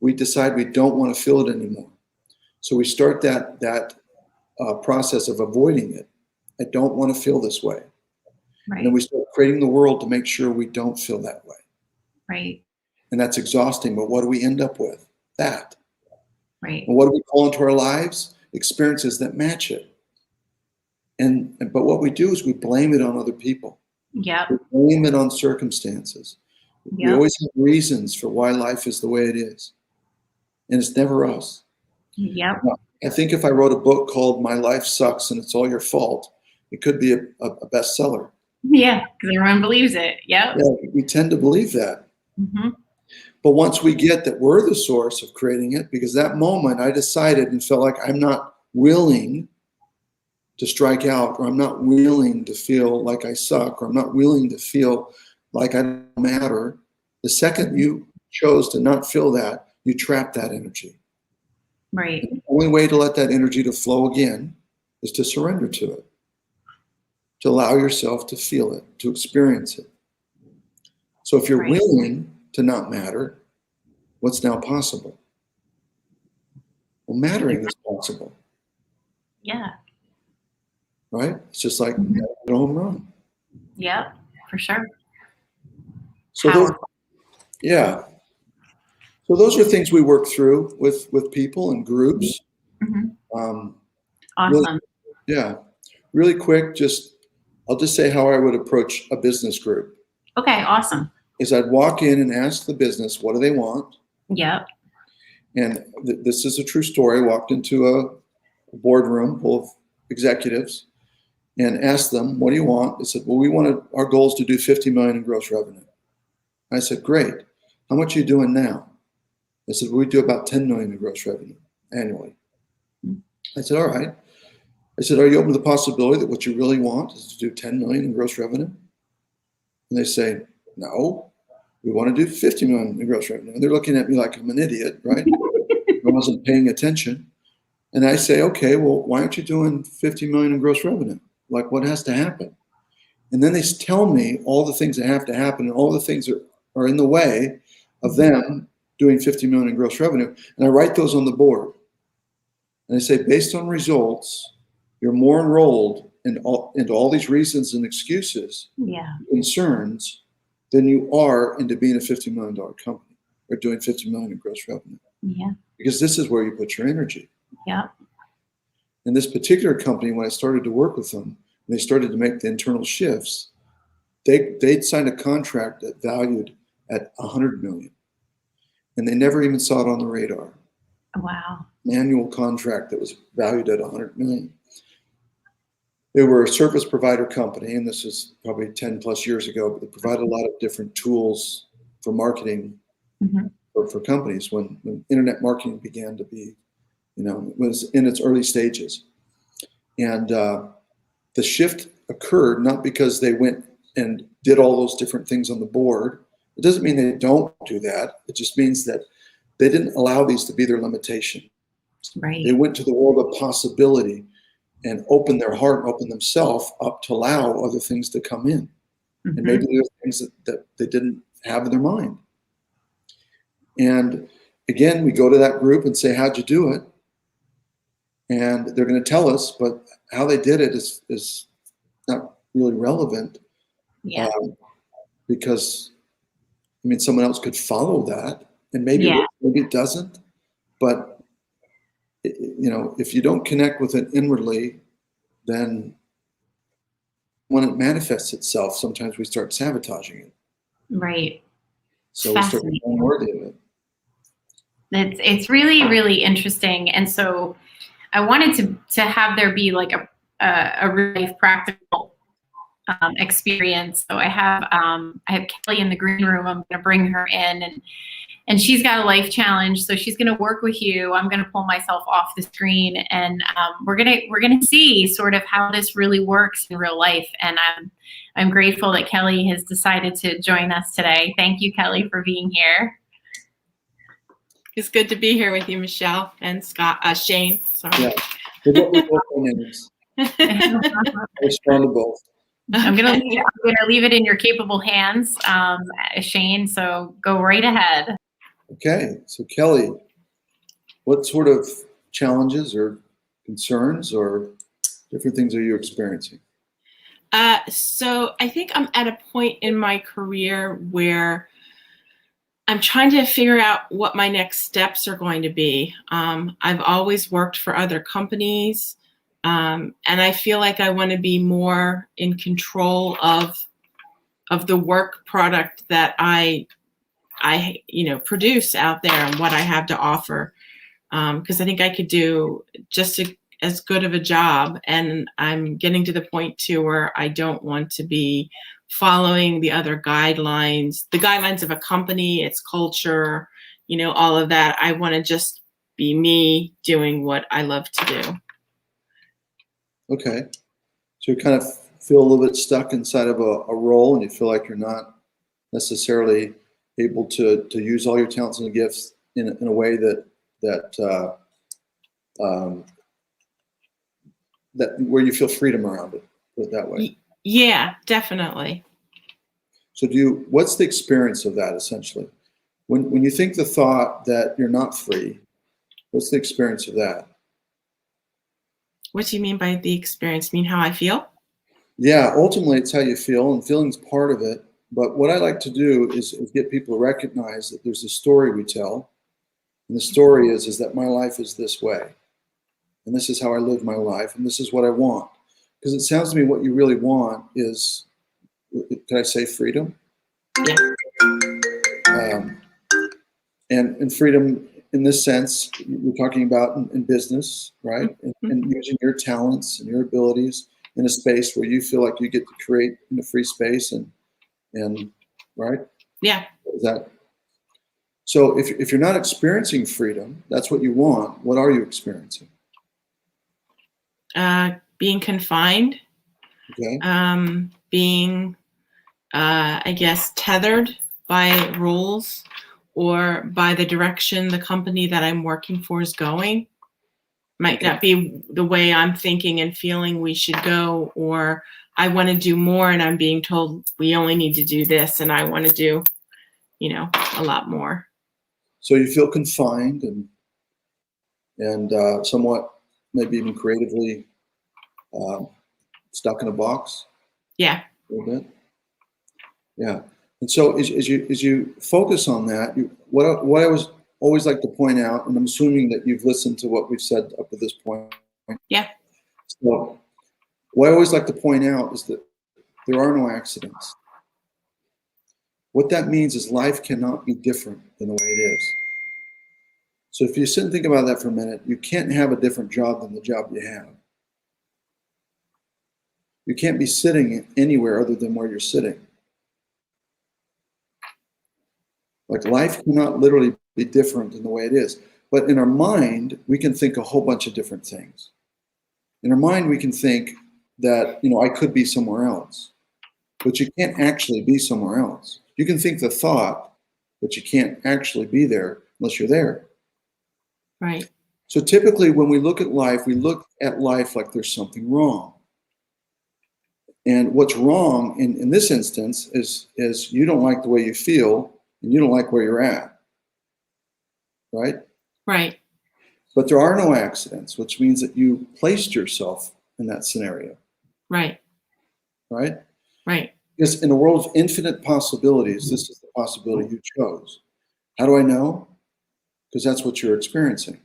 S2: we decide we don't want to feel it anymore. So we start that process of avoiding it. I don't want to feel this way.
S1: Right.
S2: And then we start creating the world to make sure we don't feel that way.
S1: Right.
S2: And that's exhausting. But what do we end up with? That.
S1: Right.
S2: And what do we call into our lives? Experiences that match it. But what we do is we blame it on other people.
S1: Yep.
S2: We blame it on circumstances. We always have reasons for why life is the way it is. And it's never us.
S1: Yep.
S2: Now, I think if I wrote a book called My Life Sucks and It's All Your Fault, it could be a bestseller.
S1: Yeah, because everyone believes it. Yep.
S2: Yeah, we tend to believe that. But once we get that we're the source of creating it, because that moment I decided and felt like I'm not willing to strike out, or I'm not willing to feel like I suck, or I'm not willing to feel like I don't matter. The second you chose to not feel that, you trap that energy.
S1: Right.
S2: And the only way to let that energy to flow again is to surrender to it, to allow yourself to feel it, to experience it. So if you're willing to not matter, what's now possible? Well, mattering is possible.
S1: Yeah.
S2: Right? It's just like a home run.
S1: Yeah, for sure.
S2: So those are things we work through with people and groups.
S1: Awesome.
S2: Really quick, I'll just say how I would approach a business group.
S1: Okay, awesome.
S2: Is I'd walk in and ask the business, what do they want?
S1: Yep.
S2: And this is a true story. I walked into a boardroom full of executives and asked them, what do you want? They said, well, our goal is to do 50 million in gross revenue. I said, great. How much are you doing now? They said, well, we do about 10 million in gross revenue annually. I said, all right. I said, are you open to the possibility that what you really want is to do 10 million in gross revenue? And they say, no, we want to do 50 million in gross revenue. And they're looking at me like I'm an idiot, right? I wasn't paying attention. And I say, okay, well, why aren't you doing 50 million in gross revenue? Like, what has to happen? And then they tell me all the things that have to happen and all the things that are in the way of them doing 50 million in gross revenue. And I write those on the board. And I say, based on results, you're more enrolled into all these reasons and excuses, concerns, than you are into being a $50 million company or doing 50 million in gross revenue.
S1: Yeah.
S2: Because this is where you put your energy.
S1: Yeah.
S2: In this particular company, when I started to work with them, and they started to make the internal shifts, they'd signed a contract that valued at 100 million. And they never even saw it on the radar.
S1: Wow.
S2: An annual contract that was valued at 100 million. They were a service provider company, and this is probably 10 plus years ago, but they provided a lot of different tools for marketing. for companies when internet marketing began to be, was in its early stages. And the shift occurred not because they went and did all those different things on the board. It doesn't mean they don't do that. It just means that they didn't allow these to be their limitation.
S1: Right.
S2: They went to the world of possibility and opened their heart and opened themselves up to allow other things to come in.
S1: Mm-hmm.
S2: And maybe there's things that they didn't have in their mind. And again, we go to that group and say, how'd you do it? And they're going to tell us, but how they did it is not really relevant.
S1: Yeah.
S2: Because, someone else could follow that, and maybe it doesn't. But, if you don't connect with it inwardly, then when it manifests itself, sometimes we start sabotaging it.
S1: Right.
S2: So we start being unworthy of it.
S1: It's really, really interesting. And so I wanted to have there be like a real life practical experience. So I have Kelly in the green room. I'm going to bring her in, and she's got a life challenge. So she's going to work with you. I'm going to pull myself off the screen, and we're going to see sort of how this really works in real life. And I'm grateful that Kelly has decided to join us today. Thank you, Kelly, for being here.
S3: It's good to be here with you, Michelle and Shane. Sorry.
S2: Yeah. We both names. I respond to both.
S1: I'm gonna leave it in your capable hands, Shane. So go right ahead.
S2: Okay, so Kelly, what sort of challenges or concerns or different things are you experiencing?
S3: So I think I'm at a point in my career where I'm trying to figure out what my next steps are going to be. I've always worked for other companies, and I feel like I want to be more in control of the work product that I produce out there and what I have to offer. Because I think I could do just as good of a job, and I'm getting to the point too where I don't want to be following the other guidelines, the guidelines of a company, its culture, all of that. I want to just be me doing what I love to do.
S2: Okay. So you kind of feel a little bit stuck inside of a role, and you feel like you're not necessarily able to use all your talents and gifts in a way that where you feel freedom around it, put it that way.
S3: Yeah, definitely.
S2: So what's the experience of that essentially? When you think the thought that you're not free, what's the experience of that?
S3: What do you mean by the experience? You mean how I feel?
S2: Yeah, ultimately it's how you feel, and feeling's part of it. But what I like to do is get people to recognize that there's a story we tell. And the story is that my life is this way. And this is how I live my life. And this is what I want. Because it sounds to me what you really want is, can I say freedom?
S3: Yeah.
S2: And freedom in this sense, we're talking about in business, right?
S3: Mm-hmm.
S2: And using your talents and your abilities in a space where you feel like you get to create in a free space and right?
S3: Yeah.
S2: Is that so? If you're not experiencing freedom, that's what you want. What are you experiencing?
S3: Being confined.
S2: Okay.
S3: Being, I guess, tethered by rules or by the direction the company that I'm working for is going. Might not be the way I'm thinking and feeling we should go, or I want to do more and I'm being told we only need to do this and I want to do, a lot more.
S2: So you feel confined and somewhat maybe even creatively stuck in a box.
S3: Yeah.
S2: A little bit. Yeah. And so as you focus on that, what I was always like to point out, and I'm assuming that you've listened to what we've said up to this point.
S3: Yeah.
S2: So what I always like to point out is that there are no accidents. What that means is life cannot be different than the way it is. So if you sit and think about that for a minute, you can't have a different job than the job you have. You can't be sitting anywhere other than where you're sitting. Like life cannot literally be different than the way it is. But in our mind, we can think a whole bunch of different things. In our mind, we can think that, I could be somewhere else. But you can't actually be somewhere else. You can think the thought, but you can't actually be there unless you're there.
S3: Right.
S2: So typically when we look at life, we look at life like there's something wrong. And what's wrong in this instance is you don't like the way you feel and you don't like where you're at. Right?
S3: Right.
S2: But there are no accidents, which means that you placed yourself in that scenario.
S3: Right.
S2: Right?
S3: Right.
S2: Because in a world of infinite possibilities, this is the possibility you chose. How do I know? Because that's what you're experiencing.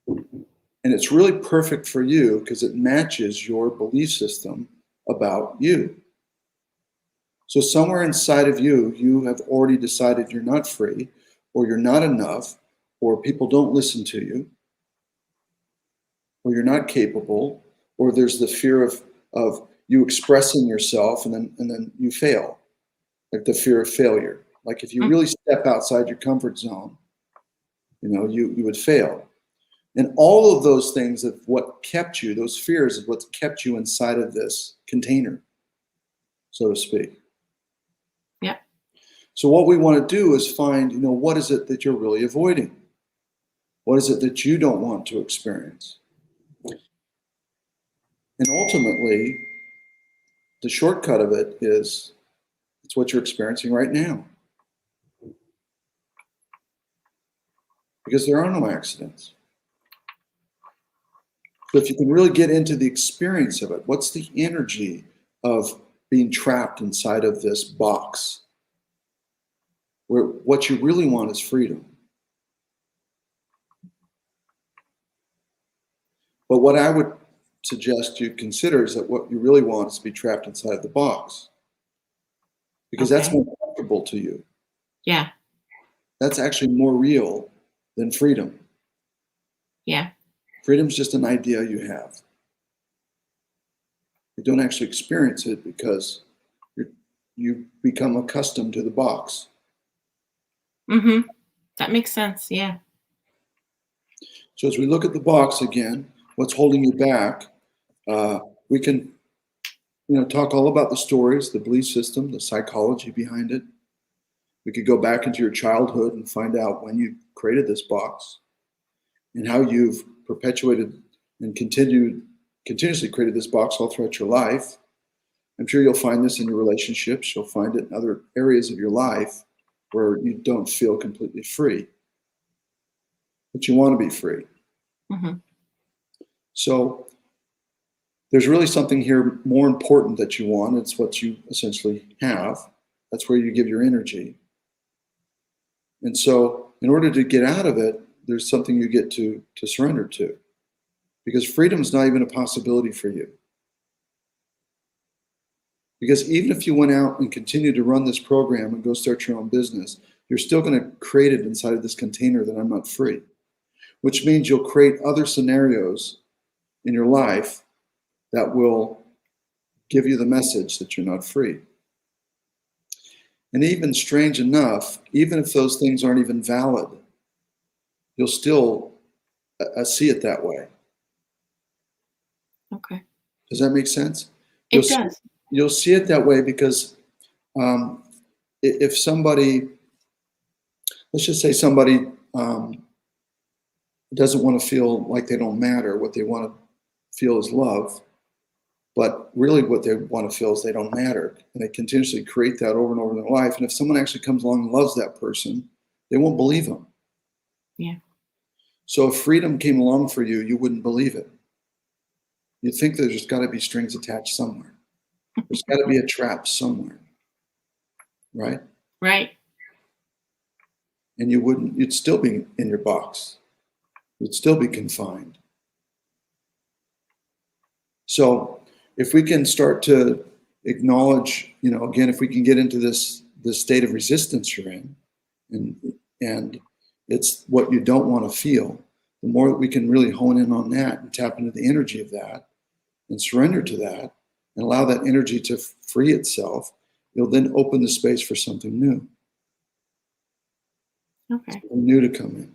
S2: And it's really perfect for you because it matches your belief system about you. So somewhere inside of you, you have already decided you're not free, or you're not enough, or people don't listen to you, or you're not capable, or there's the fear of you expressing yourself and then you fail, like the fear of failure. Like if you really step outside your comfort zone, you would fail. And all of those things of what kept you, those fears is what's kept you inside of this container, so to speak.
S3: Yeah.
S2: So what we want to do is find, what is it that you're really avoiding? What is it that you don't want to experience? And ultimately, the shortcut of it is it's what you're experiencing right now. Because there are no accidents. So if you can really get into the experience of it, what's the energy of being trapped inside of this box? Where what you really want is freedom. But what I would suggest you consider is that what you really want is to be trapped inside the box. Because that's more comfortable to you.
S3: Yeah.
S2: That's actually more real than freedom.
S3: Yeah.
S2: Freedom's just an idea you have. You don't actually experience it because you become accustomed to the box.
S3: Mm-hmm. That makes sense. Yeah.
S2: So as we look at the box again, what's holding you back, we can talk all about the stories, the belief system, the psychology behind it. We could go back into your childhood and find out when you created this box and how you've perpetuated and continuously created this box all throughout your life. I'm sure you'll find this in your relationships. You'll find it in other areas of your life where you don't feel completely free, but you want to be free.
S3: Mm-hmm.
S2: So there's really something here more important that you want. It's what you essentially have. That's where you give your energy. And so in order to get out of it, there's something you get to surrender to. Because freedom is not even a possibility for you. Because even if you went out and continued to run this program and go start your own business, you're still going to create it inside of this container that I'm not free. Which means you'll create other scenarios in your life that will give you the message that you're not free. And even strange enough, even if those things aren't even valid, you'll still see it that way.
S3: Okay.
S2: Does that make sense?
S3: It does.
S2: You'll see it that way because if somebody, let's just say somebody doesn't want to feel like they don't matter, what they want to feel is love, but really what they want to feel is they don't matter. And they continuously create that over and over in their life. And if someone actually comes along and loves that person, they won't believe them.
S3: Yeah.
S2: So if freedom came along for you, you wouldn't believe it. You'd think there's just got to be strings attached somewhere. There's got to be a trap somewhere, right?
S3: Right.
S2: And you'd still be in your box. You'd still be confined. So if we can start to acknowledge, again, if we can get into this state of resistance you're in, and it's what you don't want to feel, the more that we can really hone in on that and tap into the energy of that and surrender to that and allow that energy to free itself, you'll then open the space for something new.
S3: Okay.
S2: New to come in.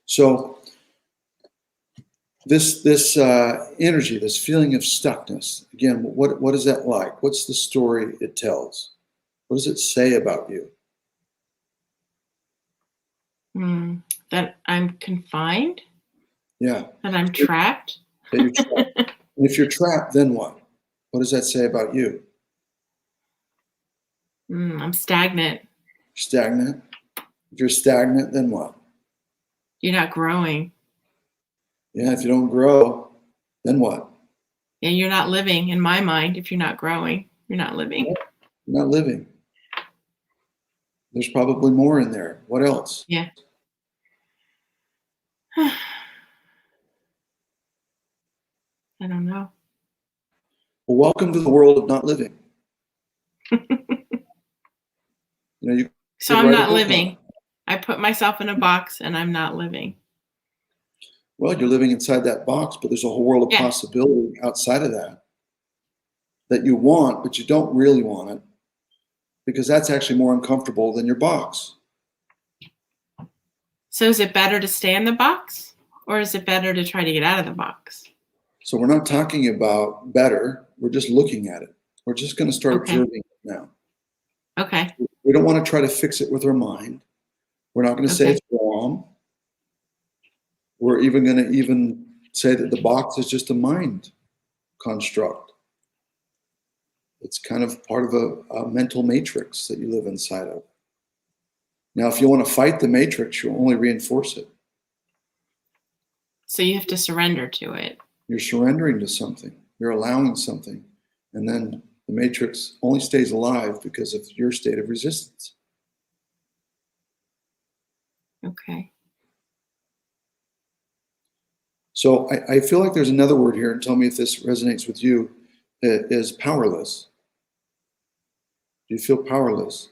S2: So this energy, this feeling of stuckness, again, what is that like? What's the story it tells? What does it say about you?
S3: That I'm confined?
S2: Yeah.
S3: That I'm trapped?
S2: That you're trapped. And if you're trapped, then what? What does that say about you?
S3: I'm stagnant.
S2: Stagnant. If you're stagnant, then what?
S3: You're not growing.
S2: Yeah, if you don't grow, then what?
S3: And you're not living. In my mind, if you're not growing, you're not living.
S2: You're not living. There's probably more in there. What else?
S3: Yeah. I don't know.
S2: Well, welcome to the world of not living. You
S3: So
S2: could
S3: I'm
S2: write a
S3: not
S2: book on
S3: living.
S2: it.
S3: I put myself in a box and I'm not living.
S2: Well, you're living inside that box, but there's a whole world of
S3: Yeah.
S2: possibility outside of that you want, but you don't really want it because that's actually more uncomfortable than your box.
S3: So is it better to stay in the box or is it better to try to get out of the box?
S2: So we're not talking about better. We're just looking at it. We're just going to start
S3: Okay.
S2: observing it now.
S3: Okay.
S2: We don't want to try to fix it with our mind. We're not going to say
S3: Okay.
S2: it's wrong. We're even going to say that the box is just a mind construct. It's kind of part of a mental matrix that you live inside of. Now, if you want to fight the matrix, you'll only reinforce it.
S3: So you have to surrender to it.
S2: You're surrendering to something. You're allowing something. And then the matrix only stays alive because of your state of resistance.
S3: Okay.
S2: So I feel like there's another word here, and tell me if this resonates with you, is powerless. Do you feel powerless?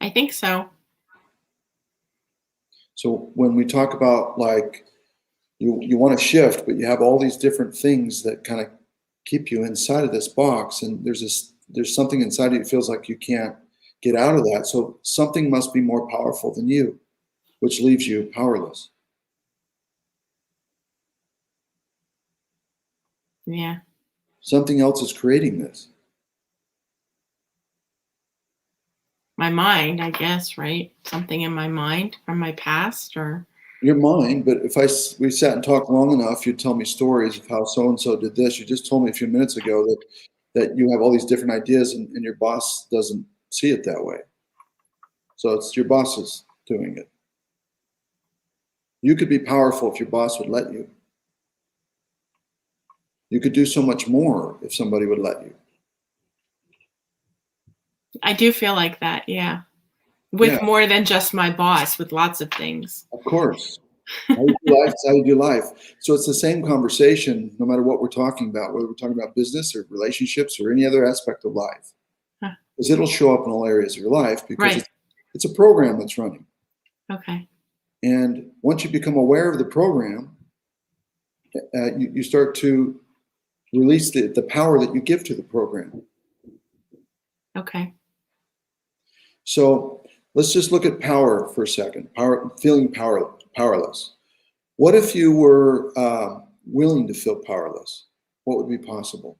S3: I think so.
S2: So when we talk about like you want to shift, but you have all these different things that kind of keep you inside of this box, and there's something inside of you that feels like you can't get out of that. So something must be more powerful than you, which leaves you powerless.
S3: Yeah.
S2: Something else is creating this.
S3: My mind, I guess, right? Something in my mind from my past or
S2: Your mind, but if we sat and talked long enough, you'd tell me stories of how so-and-so did this. You just told me a few minutes ago that you have all these different ideas and your boss doesn't see it that way. So it's your boss is doing it. You could be powerful if your boss would let you. You could do so much more if somebody would let you.
S3: I do feel like that, yeah. With
S2: Yeah.
S3: more than just my boss, with lots of things.
S2: Of course. How you do life is how you do life. So it's the same conversation no matter what we're talking about, whether we're talking about business or relationships or any other aspect of life. Because it'll show up in all areas of your life because
S3: Right.
S2: it's a program that's running.
S3: Okay.
S2: And once you become aware of the program, you start to release the power that you give to the program.
S3: Okay.
S2: So let's just look at power for a second. Feeling powerless. What if you were willing to feel powerless? What would be possible?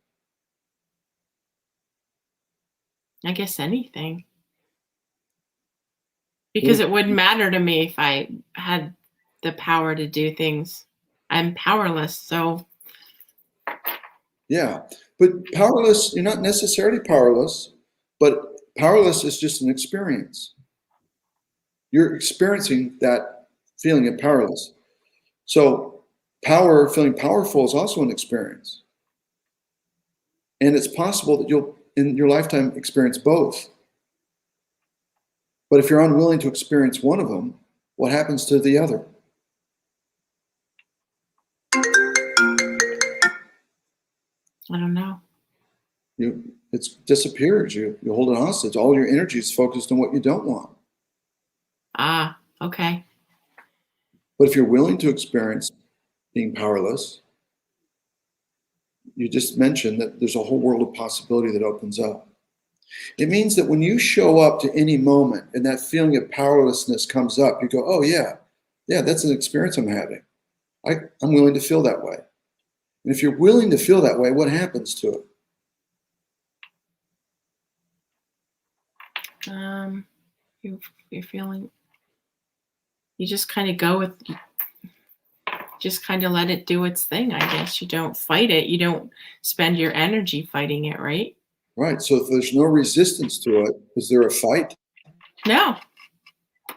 S3: I guess anything. Because it wouldn't matter to me if I had the power to do things. I'm powerless, so
S2: Yeah, but powerless, you're not necessarily powerless, but powerless is just an experience. You're experiencing that feeling of powerless. So feeling powerful is also an experience. And it's possible that you'll, in your lifetime, experience both. But if you're unwilling to experience one of them, what happens to the other?
S3: I don't know.
S2: It disappears. You hold it hostage. All your energy is focused on what you don't want.
S3: Ah, okay.
S2: But if you're willing to experience being powerless, you just mentioned that there's a whole world of possibility that opens up. It means that when you show up to any moment and that feeling of powerlessness comes up, you go, oh, yeah, that's an experience I'm having. I'm willing to feel that way. And if you're willing to feel that way, what happens to it?
S3: You're feeling, you just kind of go with, just kind of let it do its thing, I guess. You don't fight it. You don't spend your energy fighting it, right?
S2: Right. So if there's no resistance to it, is there a fight?
S3: No.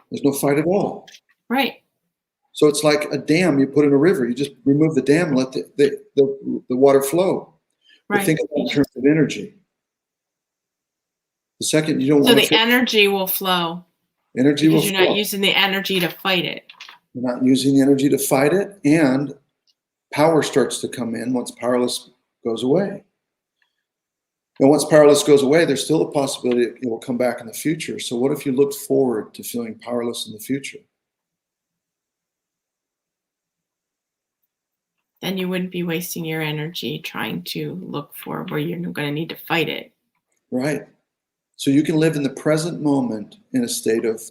S2: There's no fight at all.
S3: Right.
S2: So it's like a dam you put in a river. You just remove the dam and let the water flow. But
S3: Right.
S2: think of it in terms of energy. The second you don't
S3: So
S2: want to
S3: the energy will flow.
S2: Energy will
S3: because you're
S2: flow.
S3: not using the energy to fight it.
S2: You're not using the energy to fight it, and power starts to come in once powerless goes away. And once powerless goes away, there's still a possibility it will come back in the future. So what if you looked forward to feeling powerless in the future?
S3: Then you wouldn't be wasting your energy trying to look for where you're going to need to fight it.
S2: Right. So you can live in the present moment in a state of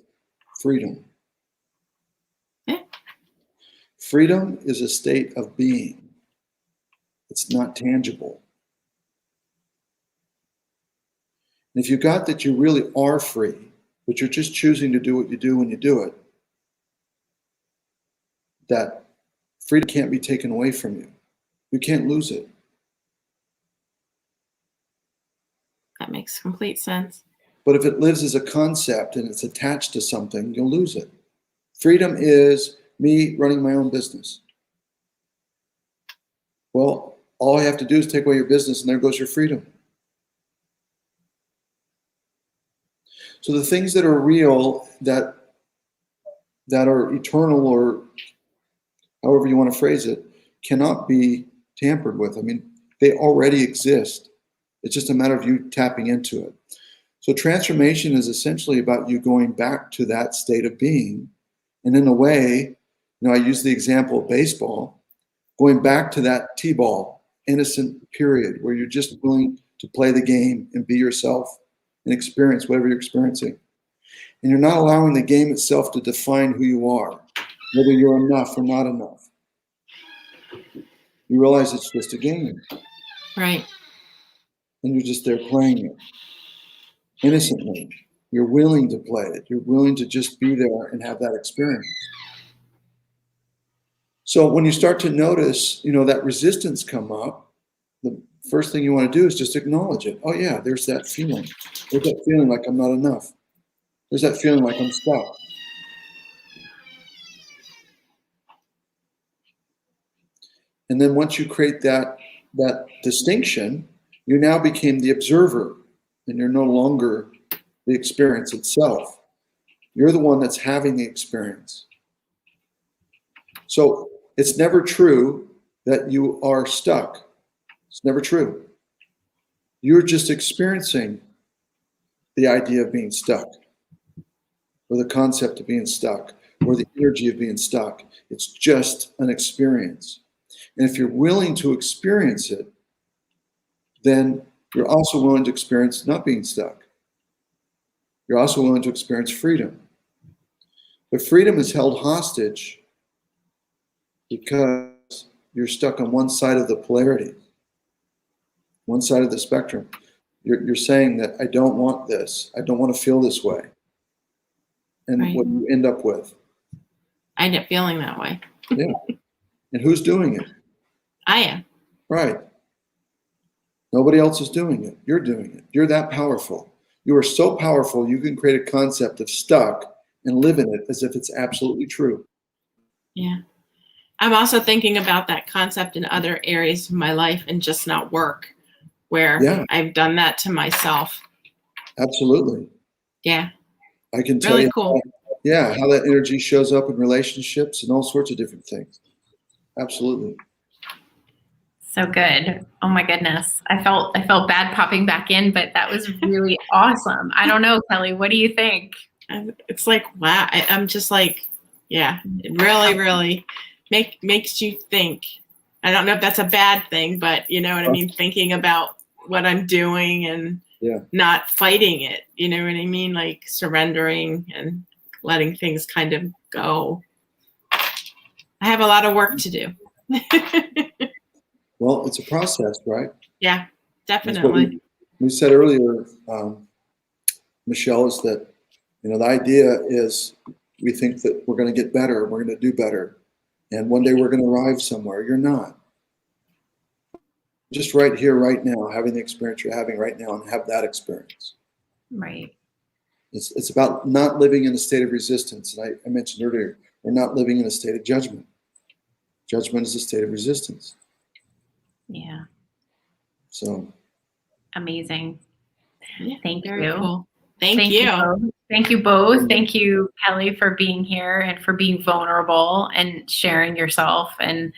S2: freedom.
S3: Yeah.
S2: Freedom is a state of being. It's not tangible. And if you got that you really are free, but you're just choosing to do what you do when you do it, that freedom can't be taken away from you. You can't lose it.
S3: That makes complete sense.
S2: But if it lives as a concept and it's attached to something, you'll lose it. Freedom is me running my own business. Well, all I have to do is take away your business and there goes your freedom. So the things that are real, that are eternal, or however you want to phrase it, cannot be tampered with. I mean, they already exist. It's just a matter of you tapping into it. So transformation is essentially about you going back to that state of being. And in a way, I use the example of baseball, going back to that T-ball, innocent period, where you're just willing to play the game and be yourself and experience whatever you're experiencing. And you're not allowing the game itself to define who you are, whether you're enough or not enough. You realize it's just a game.
S3: Right.
S2: And you're just there playing it innocently. You're willing to play it. You're willing to just be there and have that experience. So when you start to notice, that resistance come up, the first thing you want to do is just acknowledge it. Oh yeah, there's that feeling. There's that feeling like I'm not enough. There's that feeling like I'm stuck. And then once you create that distinction, you now became the observer, and you're no longer the experience itself. You're the one that's having the experience. So it's never true that you are stuck. It's never true. You're just experiencing the idea of being stuck, or the concept of being stuck, or the energy of being stuck. It's just an experience. And if you're willing to experience it, then you're also willing to experience not being stuck. You're also willing to experience freedom. But freedom is held hostage because you're stuck on one side of the polarity, one side of the spectrum. You're saying that I don't want this. I don't want to feel this way. And
S3: Right.
S2: what you end up with.
S3: I end up feeling that way.
S2: Yeah. And who's doing it?
S3: I am.
S2: Right. Nobody else is doing it. You're doing it. You're that powerful. You are so powerful, you can create a concept of stuck and live in it as if it's absolutely true.
S3: Yeah. I'm also thinking about that concept in other areas of my life and just not work, where I've done that to myself.
S2: Absolutely.
S3: Yeah.
S2: I can tell
S3: Really
S2: you
S3: cool.
S2: how that energy shows up in relationships and all sorts of different things. Absolutely.
S1: So good. Oh my goodness. I felt bad popping back in, but that was really awesome. I don't know, Kelly, what do you think?
S3: It's like, wow. I'm just like, yeah, it really, really makes you think. I don't know if that's a bad thing, but you know what I mean? Thinking about what I'm doing and
S2: Yeah.
S3: not fighting it. You know what I mean? Like surrendering and letting things kind of go. I have a lot of work to do.
S2: Well, it's a process, right?
S3: Yeah,
S2: That's what
S3: definitely.
S2: we said earlier, Michelle, is that, the idea is we think that we're going to get better, we're going to do better, and one day we're going to arrive somewhere. You're not. Just right here, right now, having the experience you're having right now, and have that experience.
S1: Right.
S2: It's about not living in a state of resistance. And I mentioned earlier, we're not living in a state of judgment. Judgment is a state of resistance.
S1: Yeah.
S2: So
S1: amazing.
S3: Yeah,
S1: Thank
S3: very
S1: you.
S3: cool. Thank you.
S1: Both. Thank you both. Thank you, Kelly, for being here and for being vulnerable and sharing yourself and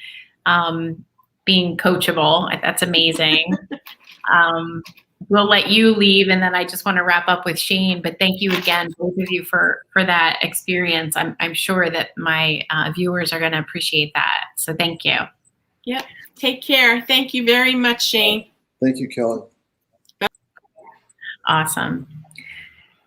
S1: being coachable. That's amazing. We'll let you leave, and then I just want to wrap up with Shane. But thank you again, both of you, for that experience. I'm sure that my viewers are going to appreciate that. So thank you.
S3: Yep. Take care. Thank you very much, Shane.
S2: thank you, Kelly.
S1: Awesome.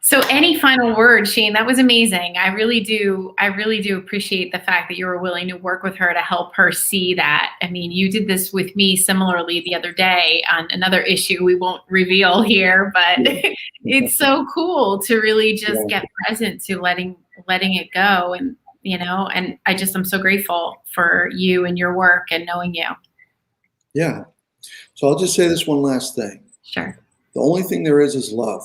S1: So any final words, Shane? That was amazing. I really do appreciate the fact that you were willing to work with her to help her see that. I mean, you did this with me similarly the other day on another issue we won't reveal here, but it's so cool to really just get present to letting it go. And, and I'm so grateful for you and your work and knowing you.
S2: Yeah. So I'll just say this one last thing.
S1: Sure.
S2: The only thing there is love.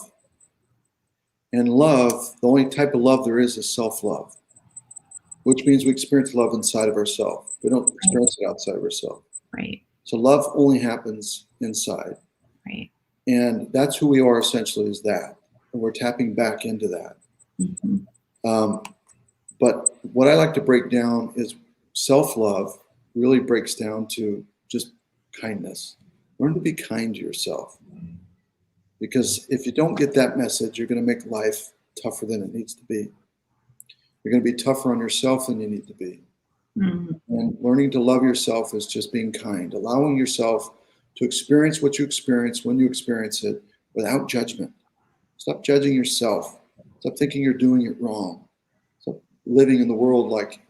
S2: And love, the only type of love there is self-love, which means we experience love inside of ourselves. We don't experience it outside of ourselves.
S1: Right.
S2: So love only happens inside.
S1: Right.
S2: And that's who we are essentially, is that. And we're tapping back into that.
S1: Mm-hmm.
S2: But what I like to break down is self-love really breaks down to just kindness. Learn to be kind to yourself. Because if you don't get that message, you're going to make life tougher than it needs to be. You're going to be tougher on yourself than you need to be.
S1: Mm-hmm.
S2: And learning to love yourself is just being kind, allowing yourself to experience what you experience when you experience it without judgment. Stop judging yourself. Stop thinking you're doing it wrong. Stop living in the world like,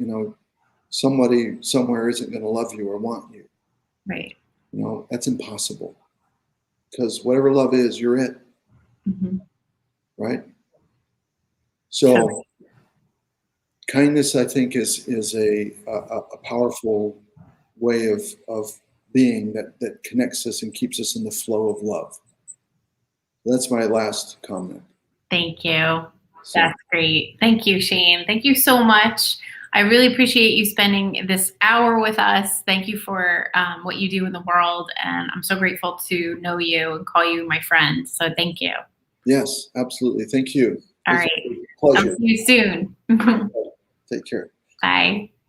S2: somebody somewhere isn't going to love you or want you.
S1: Right.
S2: That's impossible. Because whatever love is, you're it.
S1: Mm-hmm.
S2: Right? So kindness, I think, is a powerful way of being that connects us and keeps us in the flow of love. That's my last comment.
S1: Thank you. That's great. Thank you, Shane. Thank you so much. I really appreciate you spending this hour with us. Thank you for what you do in the world. And I'm so grateful to know you and call you my friend. So thank you.
S2: Yes, absolutely. Thank you.
S1: All right.
S2: Pleasure.
S1: I'll see you soon.
S2: Take care.
S1: Bye.